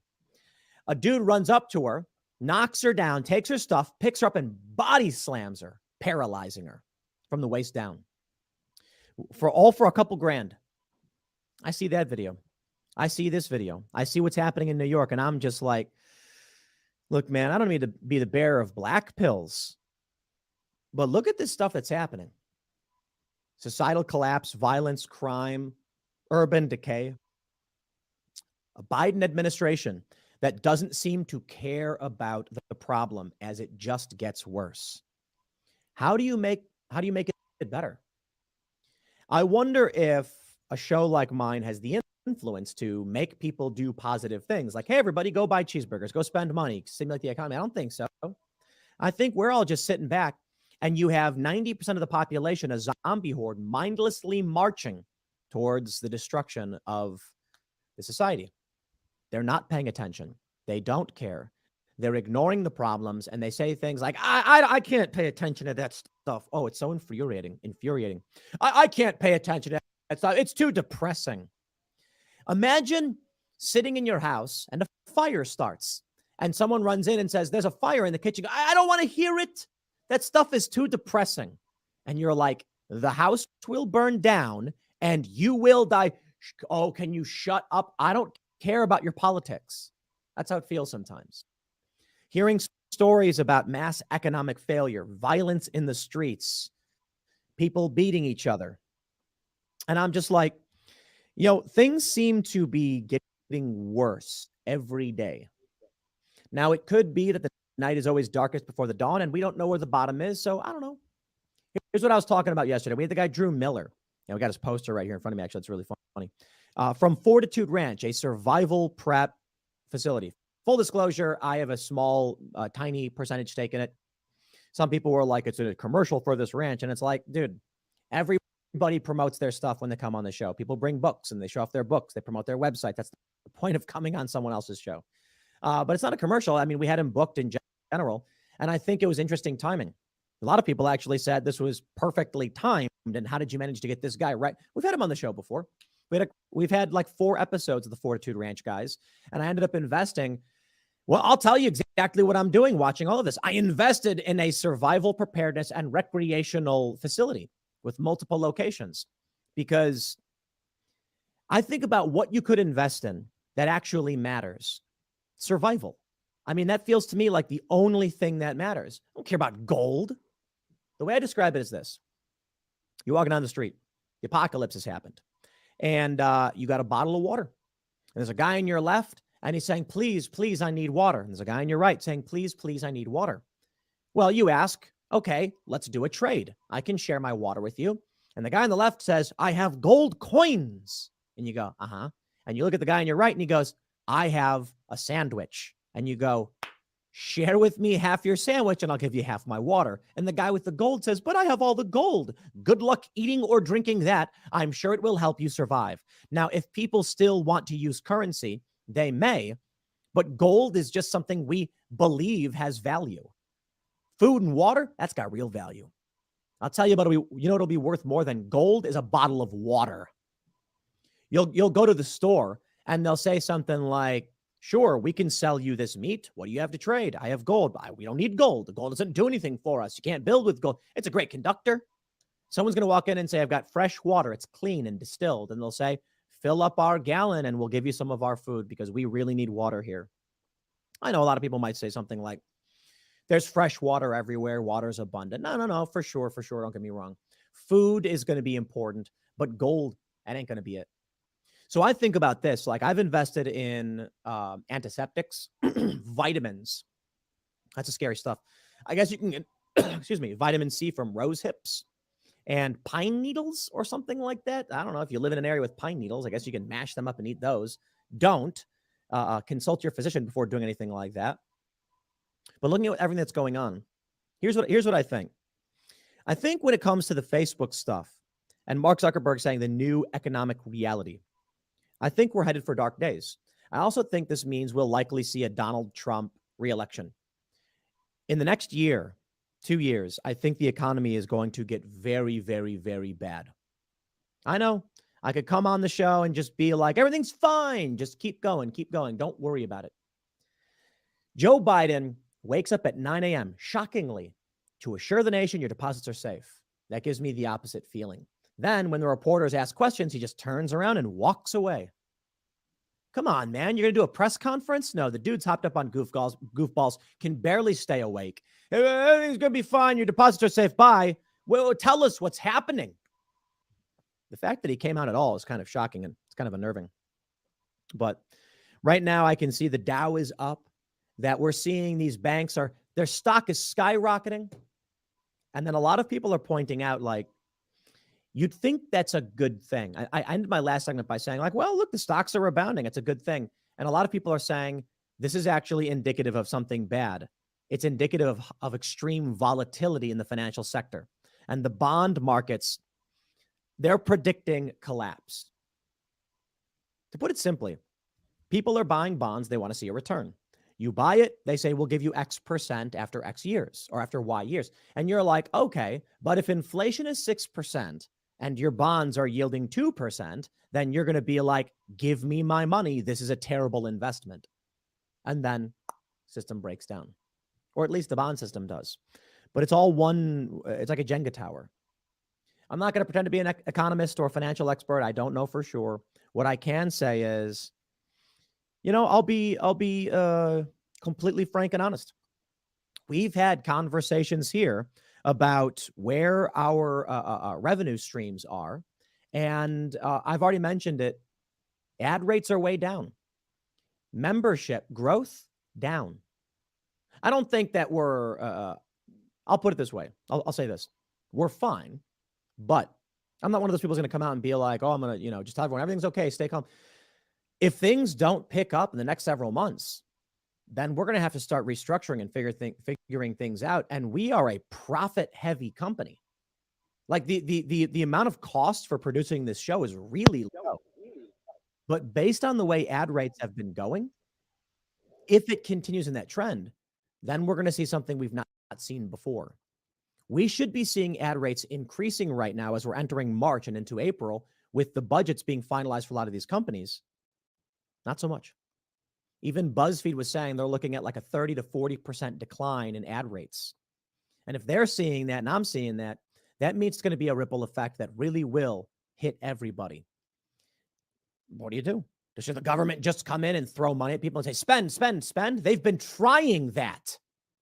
A dude runs up to her, knocks her down, takes her stuff, picks her up and body slams her, paralyzing her from the waist down. For a couple grand. I see that video. I see this video. I see what's happening in New York. And I'm just like, look, man, I don't need to be the bearer of black pills, but look at this stuff that's happening. Societal collapse, violence, crime, urban decay. A Biden administration that doesn't seem to care about the problem as it just gets worse. How do you make it better? I wonder if a show like mine has the influence to make people do positive things like, hey, everybody, go buy cheeseburgers, go spend money, stimulate the economy. I don't think so. I think we're all just sitting back and you have 90% of the population, a zombie horde, mindlessly marching towards the destruction of the society. They're not paying attention. They don't care. They're ignoring the problems and they say things like, I can't pay attention to that stuff. Oh, it's so infuriating. I can't pay attention to that stuff. It's too depressing. Imagine sitting in your house and a fire starts and someone runs in and says, there's a fire in the kitchen. I don't want to hear it. That stuff is too depressing. And you're like, the house will burn down and you will die. Oh, can you shut up? I don't care about your politics. That's how it feels sometimes. Hearing stories about mass economic failure, violence in the streets, people beating each other. And I'm just like, things seem to be getting worse every day. Now, it could be that the night is always darkest before the dawn, and we don't know where the bottom is. So I don't know. Here's what I was talking about yesterday. We had the guy, Drew Miller. We got his poster right here in front of me. Actually, it's really funny. From Fortitude Ranch, a survival prep facility. Full disclosure, I have a small, tiny percentage stake in it. Some people were like, it's a commercial for this ranch. And it's like, dude, everybody promotes their stuff when they come on the show. People bring books and they show off their books. They promote their website. That's the point of coming on someone else's show. But it's not a commercial. I mean, we had him booked in general. And I think it was interesting timing. A lot of people actually said this was perfectly timed. And how did you manage to get this guy right? We've had him on the show before. We've had like 4 episodes of the Fortitude Ranch guys. And I ended up investing Well, I'll tell you exactly what I'm doing watching all of this. I invested in a survival preparedness and recreational facility with multiple locations because I think about what you could invest in that actually matters. Survival. I mean, that feels to me like the only thing that matters. I don't care about gold. The way I describe it is this. You're walking down the street. The apocalypse has happened. And you got a bottle of water. And there's a guy on your left, and he's saying, please, please, I need water. And there's a guy on your right saying, please, please, I need water. Well, you ask, okay, let's do a trade. I can share my water with you. And the guy on the left says, I have gold coins. And you go, uh-huh. And you look at the guy on your right, and he goes, I have a sandwich. And you go, share with me half your sandwich, and I'll give you half my water. And the guy with the gold says, but I have all the gold. Good luck eating or drinking that. I'm sure it will help you survive. Now, if people still want to use currency, they may, but gold is just something we believe has value. Food and water, that's got real value. I'll tell you about it. You know what'll be worth more than gold is a bottle of water. You'll go to the store and they'll say something like, sure, we can sell you this meat. What do you have to trade? I have gold. We don't need gold. The gold doesn't do anything for us. You can't build with gold. It's a great conductor. Someone's going to walk in and say, I've got fresh water. It's clean and distilled. And they'll say, fill up our gallon and we'll give you some of our food because we really need water here. I know a lot of people might say something like, there's fresh water everywhere. Water's abundant. No, for sure. Don't get me wrong. Food is going to be important, but gold, that ain't going to be it. So I think about this, like I've invested in antiseptics, vitamins. That's a scary stuff. I guess you can get, excuse me, vitamin C from rose hips and pine needles or something like that. I don't know if you live in an area with pine needles. I guess you can mash them up and eat those. Don't consult your physician before doing anything like that. But looking at everything that's going on, here's what I think. I think when it comes to the Facebook stuff and Mark Zuckerberg saying the new economic reality, I think we're headed for dark days. I also think this means we'll likely see a Donald Trump reelection. In the next year, 2 years, I think the economy is going to get very, very, very bad. I know. I could come on the show and just be like, everything's fine. Just keep going. Don't worry about it. Joe Biden wakes up at 9 a.m., shockingly, to assure the nation your deposits are safe. That gives me the opposite feeling. Then when the reporters ask questions, he just turns around and walks away. Come on, man. You're going to do a press conference? No, the dude's hopped up on goofballs, can barely stay awake. Everything's going to be fine. Your deposits are safe. Bye. Well, tell us what's happening. The fact that he came out at all is kind of shocking and it's kind of unnerving. But right now I can see the Dow is up, that we're seeing these banks their stock is skyrocketing. And then a lot of people are pointing out, like, you'd think that's a good thing. I ended my last segment by saying, like, well, look, the stocks are rebounding. It's a good thing. And a lot of people are saying this is actually indicative of something bad. It's indicative of extreme volatility in the financial sector. And the bond markets, they're predicting collapse. To put it simply, people are buying bonds. They want to see a return. You buy it, they say, we'll give you X% after X years or after Y years. And you're like, okay, but if inflation is 6%, and your bonds are yielding 2%, then you're going to be like, give me my money. This is a terrible investment. And then system breaks down, or at least the bond system does. But it's all one. It's like a Jenga tower. I'm not going to pretend to be an economist or financial expert. I don't know for sure. What I can say is, I'll be completely frank and honest. We've had conversations here about where our revenue streams are. And I've already mentioned it. Ad rates are way down. Membership growth down. I don't think that we're, I'll put it this way. I'll say this. We're fine, but I'm not one of those people who's going to come out and be like, oh, I'm going to, just tell everyone everything's okay. Stay calm. If things don't pick up in the next several months, then we're going to have to start restructuring and figuring things out. And we are a profit-heavy company. Like the amount of cost for producing this show is really low. But based on the way ad rates have been going, if it continues in that trend, then we're going to see something we've not seen before. We should be seeing ad rates increasing right now as we're entering March and into April with the budgets being finalized for a lot of these companies. Not so much. Even BuzzFeed was saying they're looking at like a 30 to 40% decline in ad rates. And if they're seeing that and I'm seeing that, that means it's going to be a ripple effect that really will hit everybody. What do? Should the government just come in and throw money at people and say, spend, spend, spend? They've been trying that.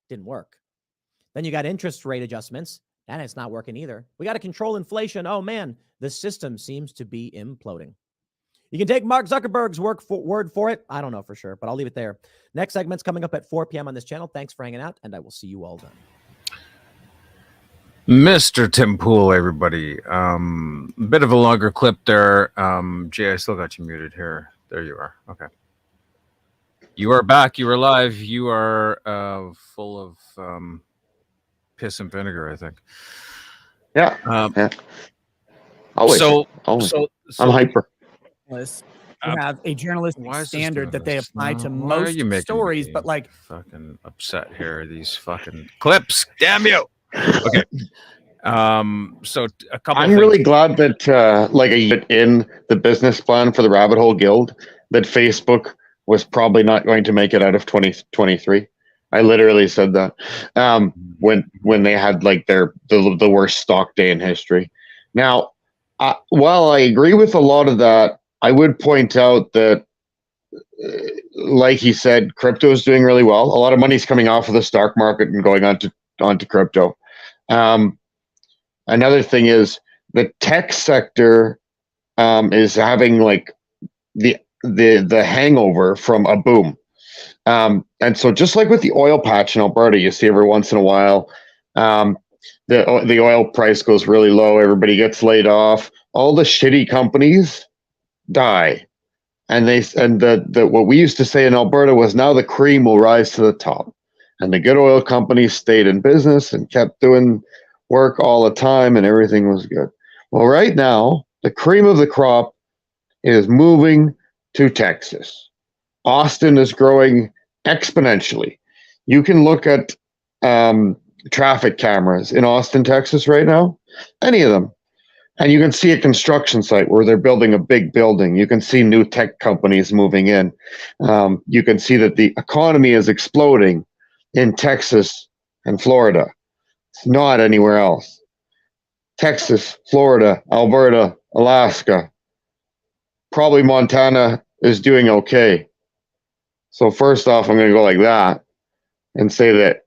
Didn't work. Then you got interest rate adjustments. And it's not working either. We got to control inflation. Oh, man, the system seems to be imploding. You can take Mark Zuckerberg's word for it. I don't know for sure, but I'll leave it there. Next segment's coming up at 4 p.m. on this channel. Thanks for hanging out, and I will see you all then. Mr. Tim Pool, everybody. Bit of a longer clip there. Jay, I still got you muted here. There you are. Okay. You are back. You are live. You are full of piss and vinegar, I think. Yeah. Yeah. Always. So I'm hyper. You have a journalistic standard that they apply to Why are most you making stories, me but like fucking upset here? These fucking clips. Damn you. Okay. So a couple. I'm really glad that like in the business plan for the Rabbit Hole Guild that Facebook was probably not going to make it out of 2023. I literally said that when they had like the worst stock day in history. Now, while I agree with a lot of that, I would point out that, like he said, crypto is doing really well. A lot of money's coming off of the stock market and going onto crypto. Another thing is the tech sector is having like the hangover from a boom. And so just like with the oil patch in Alberta, you see every once in a while, the oil price goes really low. Everybody gets laid off. All the shitty companies die. And what we used to say in Alberta was now the cream will rise to the top. And the good oil companies stayed in business and kept doing work all the time and everything was good. Well, right now, the cream of the crop is moving to Texas. Austin is growing exponentially. You can look at traffic cameras in Austin, Texas right now, any of them. And you can see a construction site where they're building a big building. You can see new tech companies moving in. You can see that the economy is exploding in Texas and Florida. It's not anywhere else. Texas, Florida, Alberta, Alaska, probably Montana is doing okay. So first off, I'm going to go like that and say that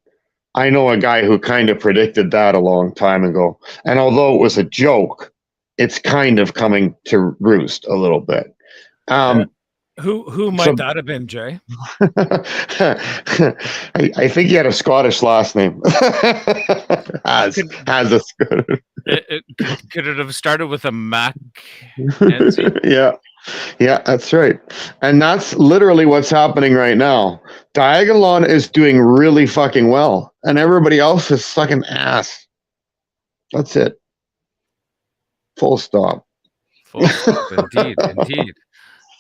I know a guy who kind of predicted that a long time ago. And although it was a joke, it's kind of coming to roost a little bit. Who might that have been, Jay? I think he had a Scottish last name. Has a Scottish. Could it have started with a Mac? Yeah, that's right. And that's literally what's happening right now. Diagolon is doing really fucking well, and everybody else is sucking ass. That's it. Full stop. Full stop. Indeed.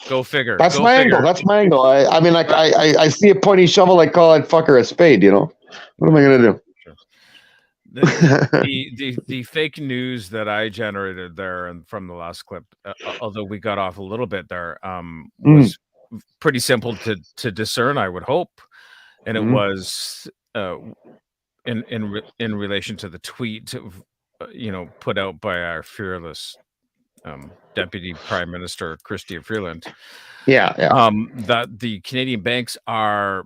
Go figure. That's Go my figure. angle. That's my angle. I mean, like, I see a pointy shovel, I call that fucker a spade. You know, what am I gonna do? The fake news that I generated there and from the last clip, although we got off a little bit there, was pretty simple to discern, I would hope, and it was in relation to the tweet, put out by our fearless Deputy Prime Minister Chrystia Freeland. Yeah. That the Canadian banks are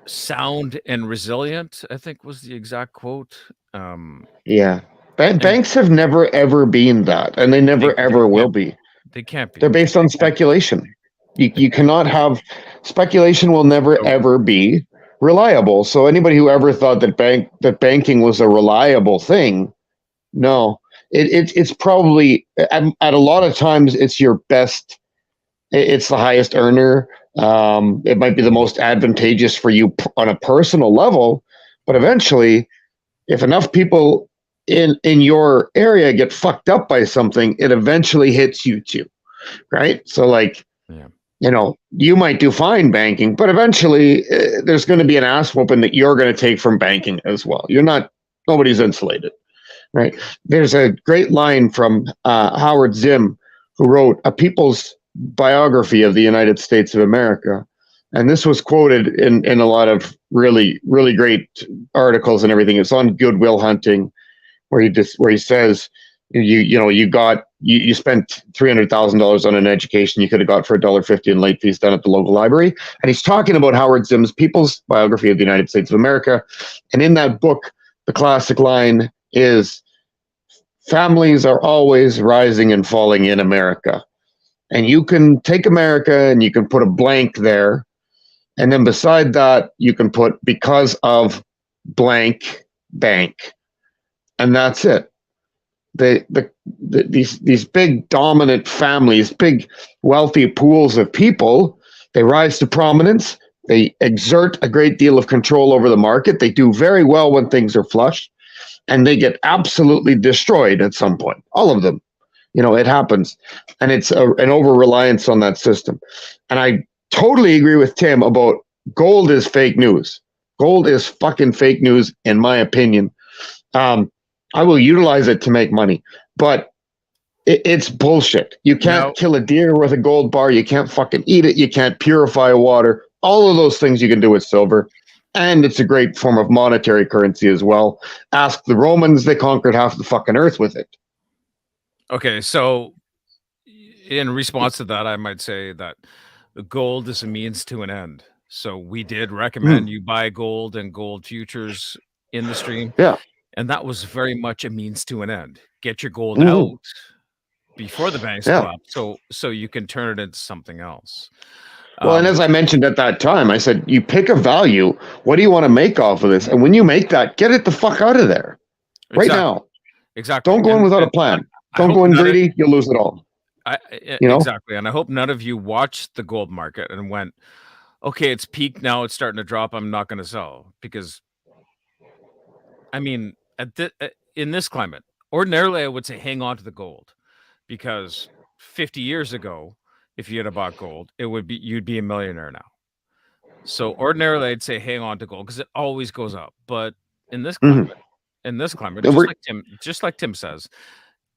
sound and resilient, I think was the exact quote. Yeah. Banks have never ever been that, and they never ever will be. They can't be. They're based on speculation. You cannot have speculation. Will never ever be reliable. So anybody who ever thought that banking was a reliable thing, no. It's probably at a lot of times it's your best. It's the highest earner. It might be the most advantageous for you on a personal level, but eventually, if enough people in your area get fucked up by something, it eventually hits you too, right? So like, you might do fine banking, but eventually there's going to be an ass whooping that you're going to take from banking as well. Nobody's insulated, right? There's a great line from Howard Zinn, who wrote, "A people's biography of the United States of America. And this was quoted in a lot of really, really great articles and everything. It's on Good Will Hunting, where he says, you spent $300,000 on an education you could have got for $1.50 in late fees done at the local library. And he's talking about Howard Zim's People's Biography of the United States of America. And in that book, the classic line is, families are always rising and falling in America. And you can take America and you can put a blank there. And then beside that, you can put because of blank bank. And that's it. These big dominant families, big wealthy pools of people, they rise to prominence. They exert a great deal of control over the market. They do very well when things are flush, and they get absolutely destroyed at some point. All of them. It happens. And it's an over-reliance on that system. And I totally agree with Tim about gold is fake news. Gold is fucking fake news, in my opinion. I will utilize it to make money, but it's bullshit. You can't kill a deer with a gold bar. You can't fucking eat it. You can't purify water. All of those things you can do with silver. And it's a great form of monetary currency as well. Ask the Romans, they conquered half the fucking earth with it. Okay, so in response to that, I might say that the gold is a means to an end. So we did recommend you buy gold and gold futures in the stream. Yeah. And that was very much a means to an end. Get your gold out before the banks collapse, so you can turn it into something else. Well, and as I mentioned at that time, I said, you pick a value. What do you want to make off of this? And when you make that, get it the fuck out of there right now. Exactly. Don't go in without a plan. Don't go in greedy. You'll lose it all. Exactly. And I hope none of you watched the gold market and went, okay, it's peaked now. It's starting to drop. I'm not going to sell. Because, I mean, in this climate, ordinarily I would say hang on to the gold, because 50 years ago, if you had bought gold, you'd be a millionaire now. So ordinarily I'd say hang on to gold because it always goes up. But in this climate, just like Tim says,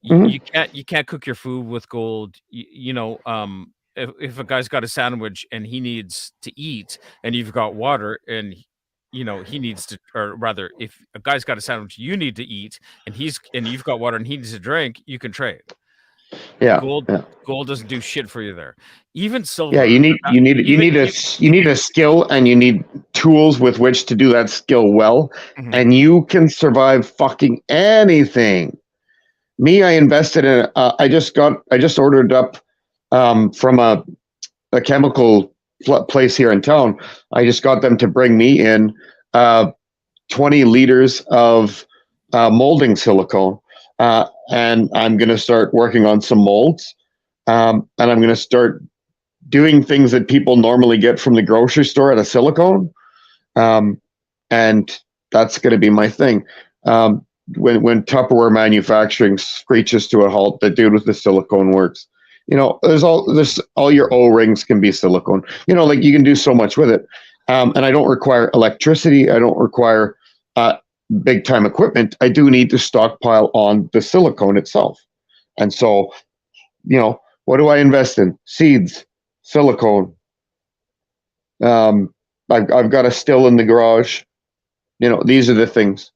you can't cook your food with gold. If a guy's got a sandwich and he needs to eat, and you've got water, and he needs to, or rather, if a guy's got a sandwich, you need to eat, and you've got water and he needs to drink, you can trade. Yeah. Gold doesn't do shit for you there. Even silver. Yeah, you need a skill, and you need tools with which to do that skill well, and you can survive fucking anything. Me, I invested in. I just ordered up from a chemical place here in town. I just got them to bring me in 20 liters of molding silicone. And I'm going to start working on some molds. And I'm going to start doing things that people normally get from the grocery store at a silicone. And that's going to be my thing. When Tupperware manufacturing screeches to a halt, the dude with the silicone works. There's all your O-rings can be silicone. Like you can do so much with it. And I don't require electricity. I don't require big time equipment. I do need to stockpile on the silicone itself. And so, what do I invest in? Seeds, silicone. I've got a still in the garage. These are the things.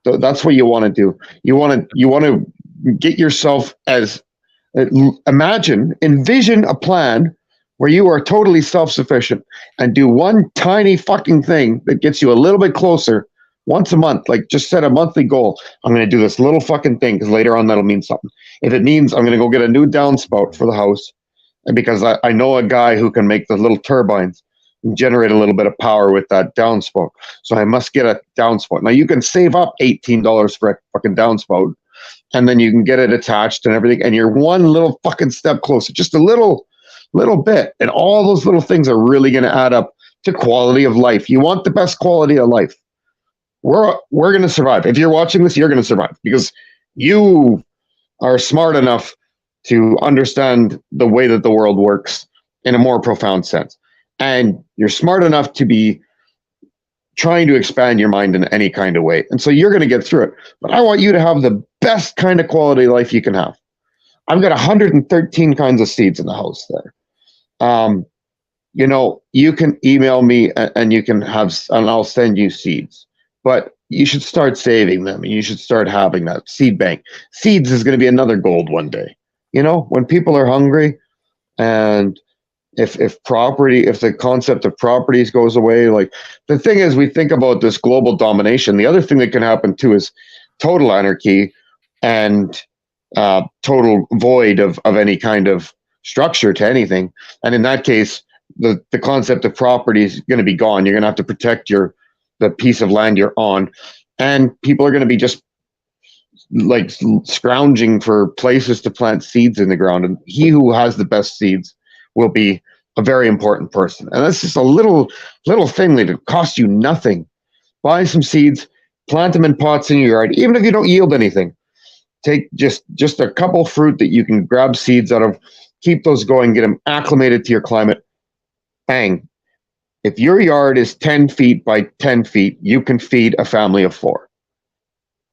So that's what you want to do. You want to get yourself envision a plan where you are totally self-sufficient, and do one tiny fucking thing that gets you a little bit closer once a month. Like, just set a monthly goal. I'm going to do this little fucking thing because later on that'll mean something. If it means I'm going to go get a new downspout for the house, and because I know a guy who can make the little turbines and generate a little bit of power with that downspout, so I must get a downspout. Now you can save up $18 for a fucking downspout, and then you can get it attached and everything, and you're one little fucking step closer, just a little bit, and all those little things are really going to add up to quality of life. You want the best quality of life. We're going to survive. If you're watching this, you're going to survive because you are smart enough to understand the way that the world works in a more profound sense, and you're smart enough to be trying to expand your mind in any kind of way, and so you're going to get through it. But I want you to have the best kind of quality life you can have. I've got 113 kinds of seeds in the house there. You know, you can email me and you can have, and I'll send you seeds, but you should start saving them. You should start having that seed bank. Seeds is going to be another gold one day. You know, when people are hungry, and if the concept of properties goes away, like the thing is, we think about this global domination. The other thing that can happen too is total anarchy and total void of any kind of structure to anything. And in that case, the concept of property is going to be gone. You're going to have to protect the piece of land you're on, and people are going to be just like scrounging for places to plant seeds in the ground. And he who has the best seeds will be a very important person. And that's just a little thing that costs you nothing. Buy some seeds, plant them in pots in your yard, even if you don't yield anything. Take just a couple fruit that you can grab seeds out of, keep those going, get them acclimated to your climate. Bang. If your yard is 10 feet by 10 feet, you can feed a family of 4.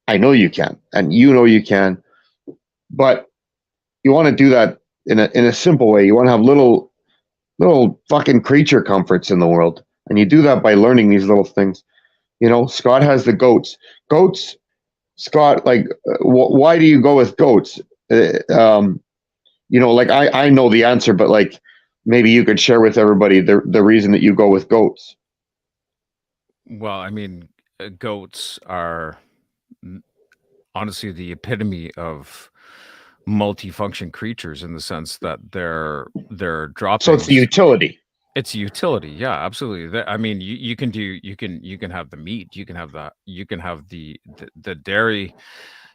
I know you can, and you know you can, but you want to do that in a simple way. You want to have little fucking creature comforts in the world, and you do that by learning these little things. You know, Scott has the goats. Scott, like, why do you go with goats? You know, like I know the answer, but like maybe you could share with everybody the reason that you go with goats. Well, I mean, goats are honestly the epitome of multifunction creatures in the sense that they're dropping. So it's the utility. It's a utility, yeah, absolutely. I mean, you can have the meat, you can have the dairy.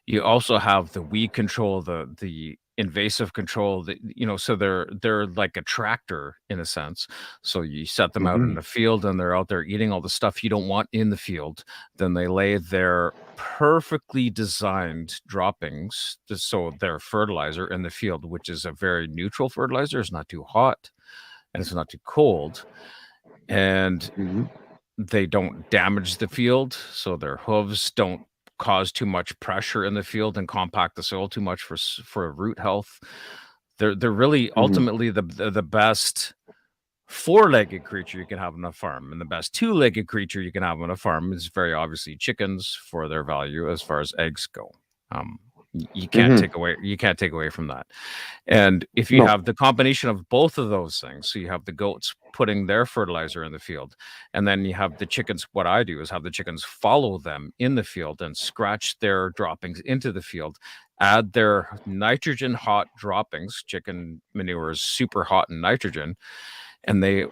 You also have the weed control, the invasive control. You know, so they're like a tractor in a sense. So you set them out in the field, and they're out there eating all the stuff you don't want in the field. Then they lay their perfectly designed droppings, so they're fertilizer in the field, which is a very neutral fertilizer. It's not too hot, and it's not too cold, and they don't damage the field, so their hooves don't cause too much pressure in the field and compact the soil too much for root health. They're really ultimately the best 4-legged creature you can have on a farm, and the best 2-legged creature you can have on a farm is very obviously chickens for their value as far as eggs go. You can't take away from that. And if you have the combination of both of those things, so you have the goats putting their fertilizer in the field, and then you have the chickens. What I do is have the chickens follow them in the field and scratch their droppings into the field, add their nitrogen hot droppings. Chicken manure is super hot in nitrogen, and they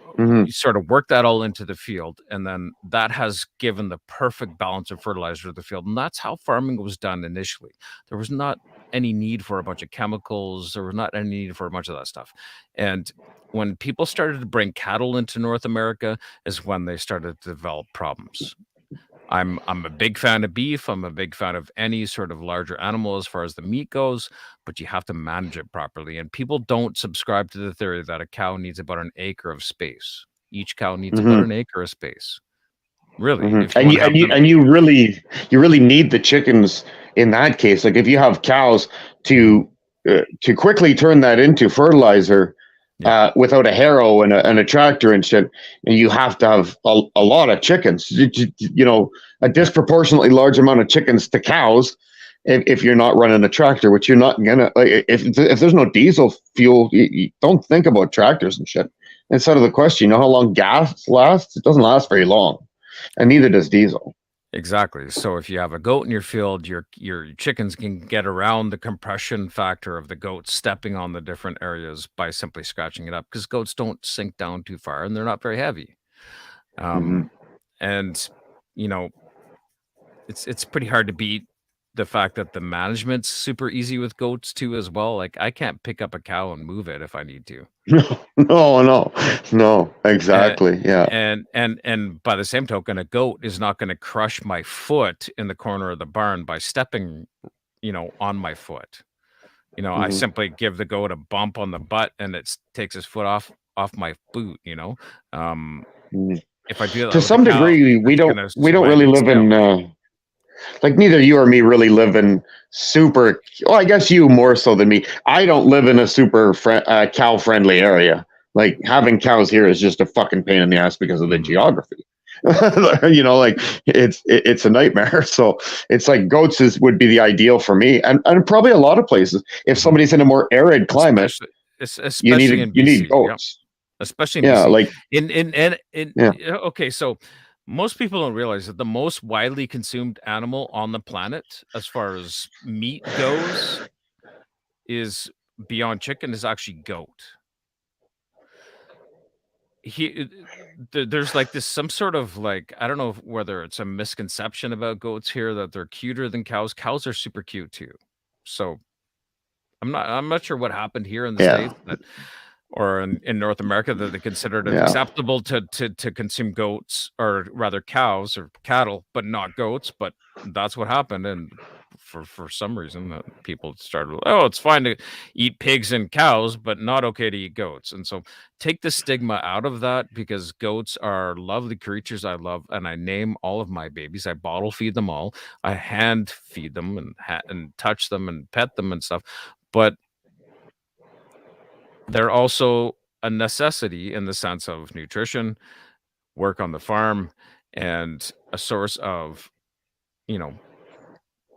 sort of work that all into the field, and then that has given the perfect balance of fertilizer to the field. And that's how farming was done initially. There was not any need for a bunch of chemicals. There was not any need for a bunch of that stuff. And when people started to bring cattle into North America is when they started to develop problems. I'm a big fan of beef. I'm a big fan of any sort of larger animal as far as the meat goes, but you have to manage it properly. And people don't subscribe to the theory that a cow needs about an acre of space. Each cow needs about an acre of space. Really. And you really need the chickens in that case. Like if you have cows to quickly turn that into fertilizer, without a harrow and a tractor and shit, and you have to have a lot of chickens, you know, a disproportionately large amount of chickens to cows if you're not running a tractor, which you're not gonna, like, if there's no diesel fuel, you don't think about tractors and shit. Instead of the question, you know how long gas lasts? It doesn't last very long, and neither does diesel. Exactly. So if you have a goat in your field, your chickens can get around the compression factor of the goat stepping on the different areas by simply scratching it up, because goats don't sink down too far and they're not very heavy. And you know, it's pretty hard to beat the fact that the management's super easy with goats too as well. Like I can't pick up a cow and move it if I need to. No, exactly. Yeah. And by the same token, a goat is not going to crush my foot in the corner of the barn by stepping, you know, on my foot. You know, I simply give the goat a bump on the butt and it takes his foot off my boot, you know. If I do that to some degree, we don't really live in like neither you or me really live in super. Well, I guess you more so than me. I don't live in a super cow friendly area. Like having cows here is just a fucking pain in the ass because of the geography. Like it's a nightmare. So it's like goats would be the ideal for me, and probably a lot of places. If somebody's in a more arid climate, especially you need goats. Especially in BC. Like okay, so most people don't realize that the most widely consumed animal on the planet, as far as meat goes, is beyond chicken, is actually goat. There's like this some sort of like, I don't know whether it's a misconception about goats here that they're cuter than cows. Cows are super cute too. So I'm not sure what happened here in the States or in North America that they considered it acceptable to consume goats, or rather cows or cattle, but not goats. But that's what happened, and for some reason that people started, it's fine to eat pigs and cows, but not okay to eat goats. And so take the stigma out of that, because goats are lovely creatures. I love, and I name all of my babies. I bottle feed them all. I hand feed them and touch them and pet them and stuff. But they're also a necessity in the sense of nutrition, work on the farm, and a source of,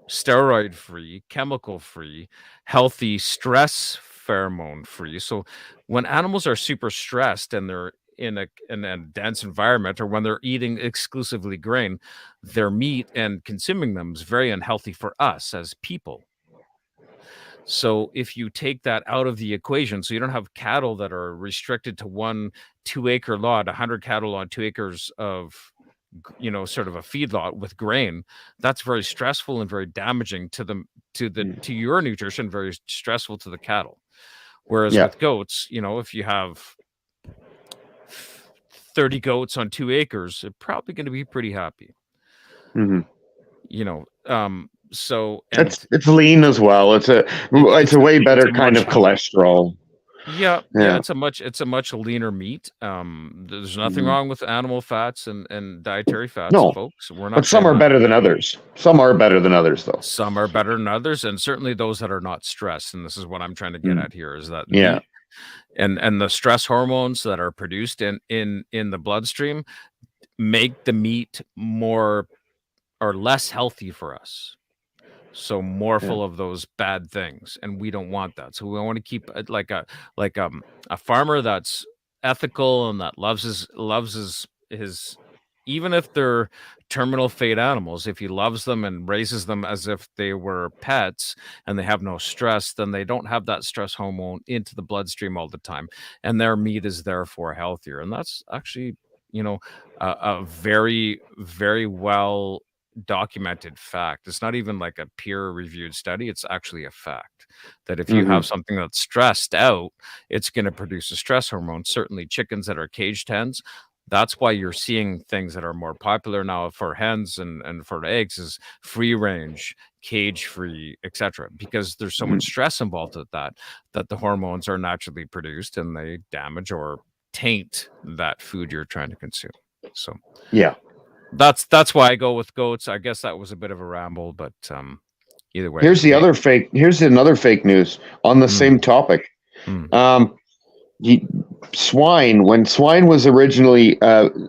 steroid-free, chemical-free, healthy, stress pheromone-free. So when animals are super stressed and they're in a dense environment, or when they're eating exclusively grain, their meat and consuming them is very unhealthy for us as people. So if you take that out of the equation, so you don't have cattle that are restricted to 1 2-acre lot, 100 cattle on 2 acres of, sort of a feedlot with grain, that's very stressful and very damaging to your nutrition, very stressful to the cattle. Whereas with goats, if you have 30 goats on 2 acres, they're probably going to be pretty happy. Mm-hmm. So it's lean as well. It's a way better kind of cholesterol. Yeah, it's a much leaner meat. There's nothing wrong with animal fats and dietary fats, folks. We're not. But some are better than others. Some are better than others, though. Some are better than others, and certainly those that are not stressed. And this is what I'm trying to get at here: is that and the stress hormones that are produced in the bloodstream make the meat more or less healthy for us. So more full of those bad things, and we don't want that. So we want to keep like a farmer that's ethical and that loves his even if they're terminal fate animals, if he loves them and raises them as if they were pets and they have no stress, then they don't have that stress hormone into the bloodstream all the time, and their meat is therefore healthier. And that's actually a very, very well documented fact. It's not even like a peer-reviewed study. It's actually a fact that if you have something that's stressed out, it's going to produce a stress hormone. Certainly chickens that are caged hens, that's why you're seeing things that are more popular now for hens and for eggs is free range, cage free, etc., because there's so much stress involved with that the hormones are naturally produced and they damage or taint that food you're trying to consume. So that's why I go with goats. I guess that was a bit of a ramble, but either way. Here's another fake news on the same topic. Swine, when swine was originally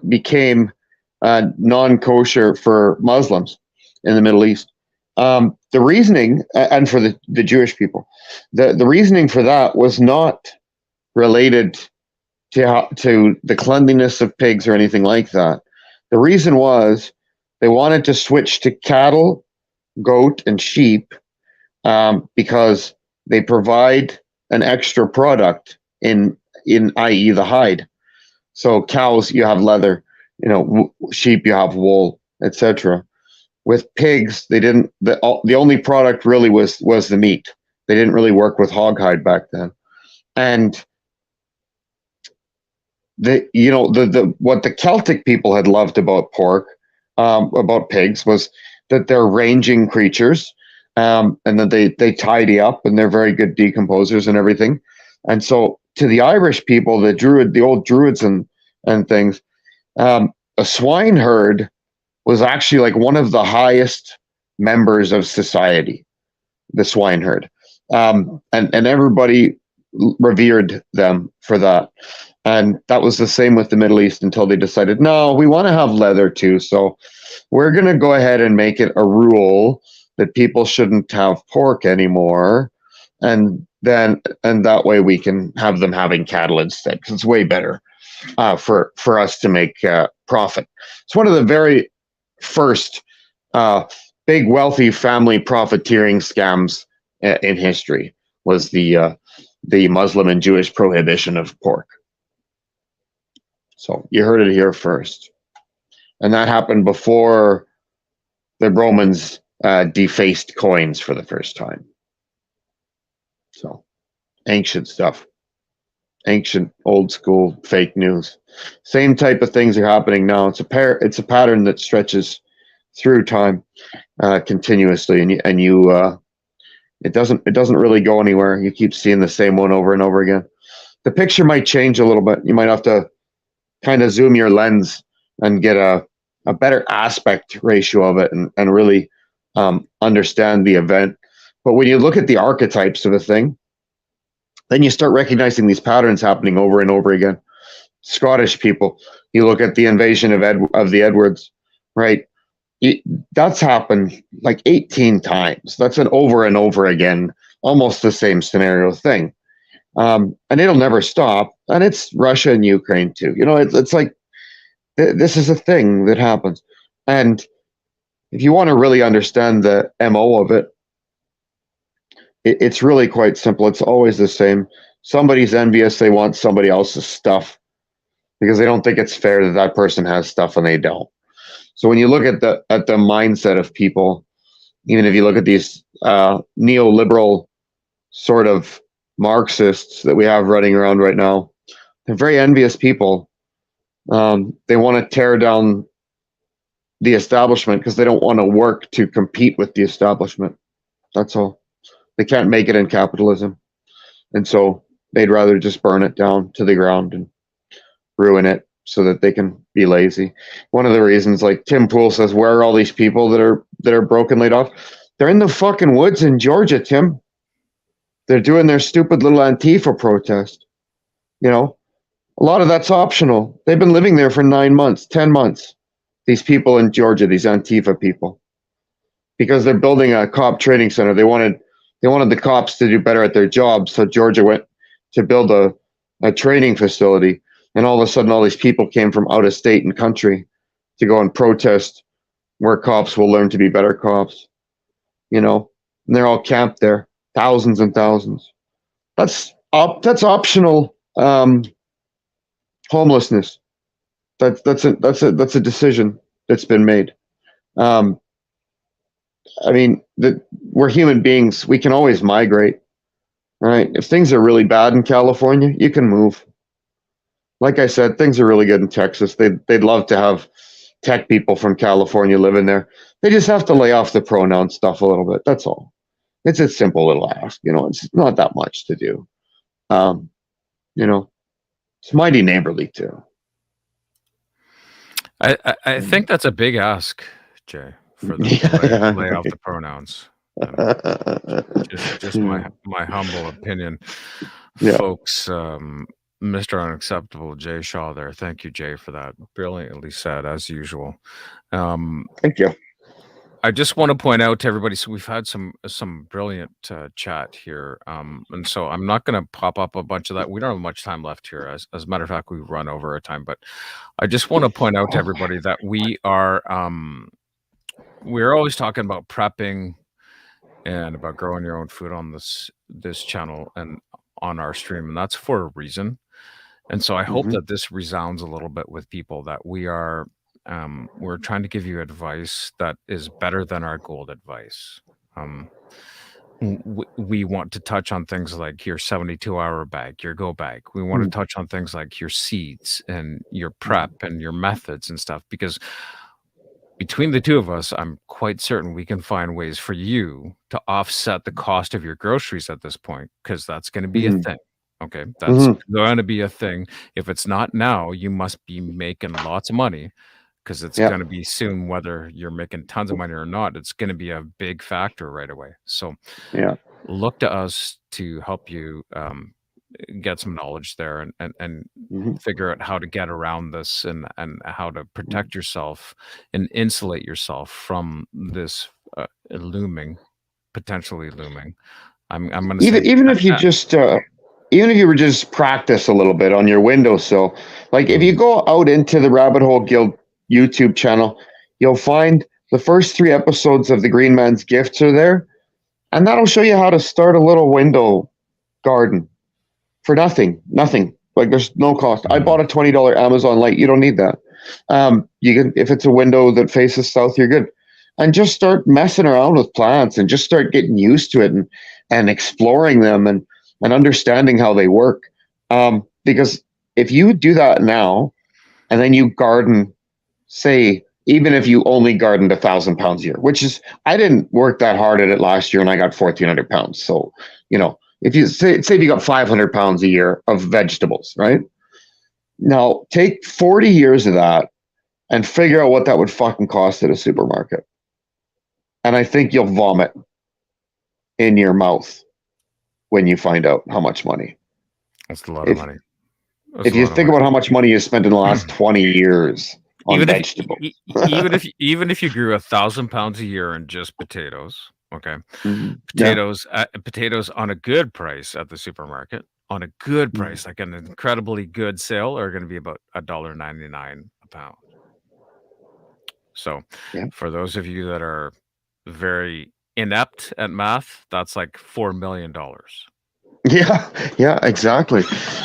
became non-kosher for Muslims in the Middle East, the reasoning, and for the Jewish people, the reasoning for that was not related to the cleanliness of pigs or anything like that. The reason was they wanted to switch to cattle, goat, and sheep because they provide an extra product in i.e. the hide. So cows, you have leather, sheep, you have wool, etc. With pigs, they didn't. The only product really was the meat. They didn't really work with hog hide back then, and what the Celtic people had loved about pork, about pigs, was that they're ranging creatures, and that they tidy up and they're very good decomposers and everything. And so to the Irish people, the old Druids and things, a swine herd was actually like one of the highest members of society, the swineherd. And everybody revered them for that. And that was the same with the Middle East until they decided, no, we want to have leather too. So we're going to go ahead and make it a rule that people shouldn't have pork anymore. And that way we can have them having cattle instead, because it's way better for us to make profit. It's one of the very first big wealthy family profiteering scams in history was the Muslim and Jewish prohibition of pork. So you heard it here first. And that happened before the Romans defaced coins for the first time. So ancient stuff. Ancient, old school, fake news. Same type of things are happening now. It's a pattern that stretches through time continuously, and you it doesn't really go anywhere. You keep seeing the same one over and over again. The picture might change a little bit. You might have to kind of zoom your lens and get a better aspect ratio of it and really understand the event. But when you look at the archetypes of a thing, then you start recognizing these patterns happening over and over again. Scottish people, you look at the invasion of the Edwards, right? That's happened like 18 times. That's an over and over again, almost the same scenario thing. And it'll never stop. And it's Russia and Ukraine too. You know, it's like, this is a thing that happens. And if you want to really understand the MO of it, it's really quite simple. It's always the same. Somebody's envious. They want somebody else's stuff because they don't think it's fair that that person has stuff and they don't. So when you look at the mindset of people, even if you look at these neoliberal sort of Marxists that we have running around right now, they're very envious people. They want to tear down the establishment because they don't want to work to compete with the establishment. That's all. They can't make it in capitalism. And so they'd rather just burn it down to the ground and ruin it so that they can be lazy. One of the reasons, like Tim Pool says, where are all these people that are broken, laid off? They're in the fucking woods in Georgia, Tim. They're doing their stupid little Antifa protest. You know, a lot of that's optional. They've been living there for 9 months, 10 months. These people in Georgia, these Antifa people, because they're building a cop training center. They wanted the cops to do better at their jobs. So Georgia went to build a training facility. And all of a sudden, all these people came from out of state and country to go and protest where cops will learn to be better cops. You know, and they're all camped there, thousands and thousands. That's optional homelessness. That's a decision that's been made. I mean, we're human beings. We can always migrate, right? If things are really bad in California, you can move. Like I said, things are really good in Texas. They'd love to have tech people from California living there. They just have to lay off the pronoun stuff a little bit. That's all. It's a simple little ask. You know, it's not that much to do. You know, it's mighty neighborly too. I think that's a big ask, Jay, for them to lay off the pronouns. Just my humble opinion, folks. Mr. Unacceptable, Jay Shaw there. Thank you, Jay, for that. Brilliantly said, as usual. Thank you. I just want to point out to everybody, so we've had some brilliant chat here. And so I'm not going to pop up a bunch of that. We don't have much time left here. As a matter of fact, we run over our time. But I just want to point out to everybody that we're always talking about prepping and about growing your own food on this channel and on our stream. And that's for a reason. And so I hope that this resounds a little bit with people, that we're trying to give you advice that is better than our gold advice. We want to touch on things like your 72-hour bag, your go bag. We want to touch on things like your seeds and your prep and your methods and stuff, because between the two of us, I'm quite certain we can find ways for you to offset the cost of your groceries at this point, because that's going to be a thing. Okay, that's going to be a thing. If it's not now, you must be making lots of money, because it's Yeah. going to be soon, whether you're making tons of money or not. It's going to be a big factor right away. So Yeah. look to us to help you get some knowledge there and figure out how to get around this and how to protect yourself and insulate yourself from this potentially looming. I'm going to say Even if you just even if you were just practice a little bit on your windowsill, like if you go out into the Rabbit Hole Guild YouTube channel, you'll find the first 3 episodes of the Green Man's Gifts are there, and that'll show you how to start a little window garden for nothing. Like there's no cost. I bought a $20 Amazon light. You don't need that. You can, if it's a window that faces south, you're good. And just start messing around with plants and just start getting used to it and exploring them and understanding how they work. Because if you do that now, and then you garden, say, even if you only gardened 1,000 pounds a year, which is, I didn't work that hard at it last year and I got 1,400 pounds. So, if you say if you got 500 pounds a year of vegetables, right? Now take 40 years of that and figure out what that would fucking cost at a supermarket. And I think you'll vomit in your mouth when you find out how much money. That's a lot of money. If you think about how much money you spent in the last 20 years on vegetables. Even if you grew 1,000 pounds a year in just potatoes, okay, potatoes on a good price at the supermarket, on a good price, like an incredibly good sale, are going to be about $1.99 a pound. So for those of you that are very inept at math, that's like $4 million. Yeah, exactly.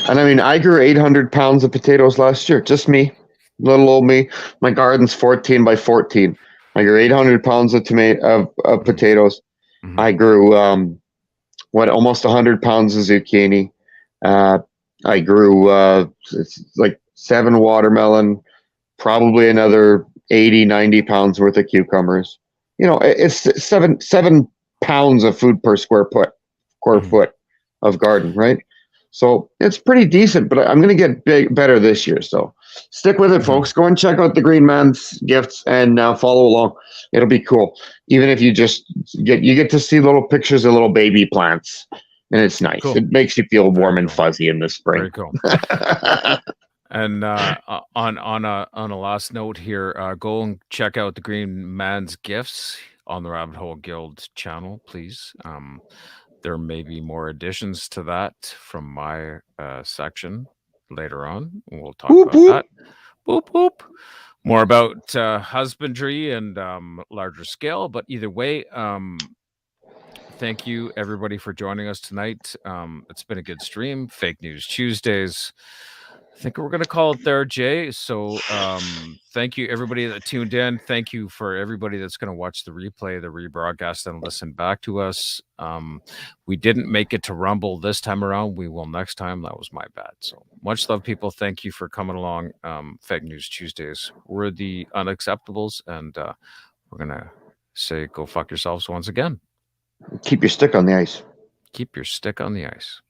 And I mean, I grew 800 pounds of potatoes last year, just me, little old me. My garden's 14 by 14. I grew 800 pounds of potatoes. I grew almost 100 pounds of zucchini. I grew like 7 watermelon, probably another 80, 90 pounds worth of cucumbers. It's 7 pounds of food per square foot of garden, right? So it's pretty decent, but I'm going to get better this year. So stick with it, folks. Go and check out the Green Man's Gifts and follow along. It'll be cool. Even if you just get to see little pictures of little baby plants, and it's nice. Cool. It makes you feel warm and fuzzy in the spring. Very cool. And on a last note here, go and check out the Green Man's Gifts on the Rabbit Hole Guild channel, please. There may be more additions to that from my section later on. We'll talk about that. Boop, boop. More about husbandry and larger scale. But either way, thank you, everybody, for joining us tonight. It's been a good stream. Fake News Tuesdays. I think we're going to call it there, Jay. So thank you, everybody that tuned in. Thank you for everybody that's going to watch the replay, the rebroadcast, and listen back to us. We didn't make it to Rumble this time around. We will next time. That was my bad. So much love, people. Thank you for coming along. Fake News Tuesdays. We're the Unacceptables, and we're going to say go fuck yourselves once again. Keep your stick on the ice. Keep your stick on the ice.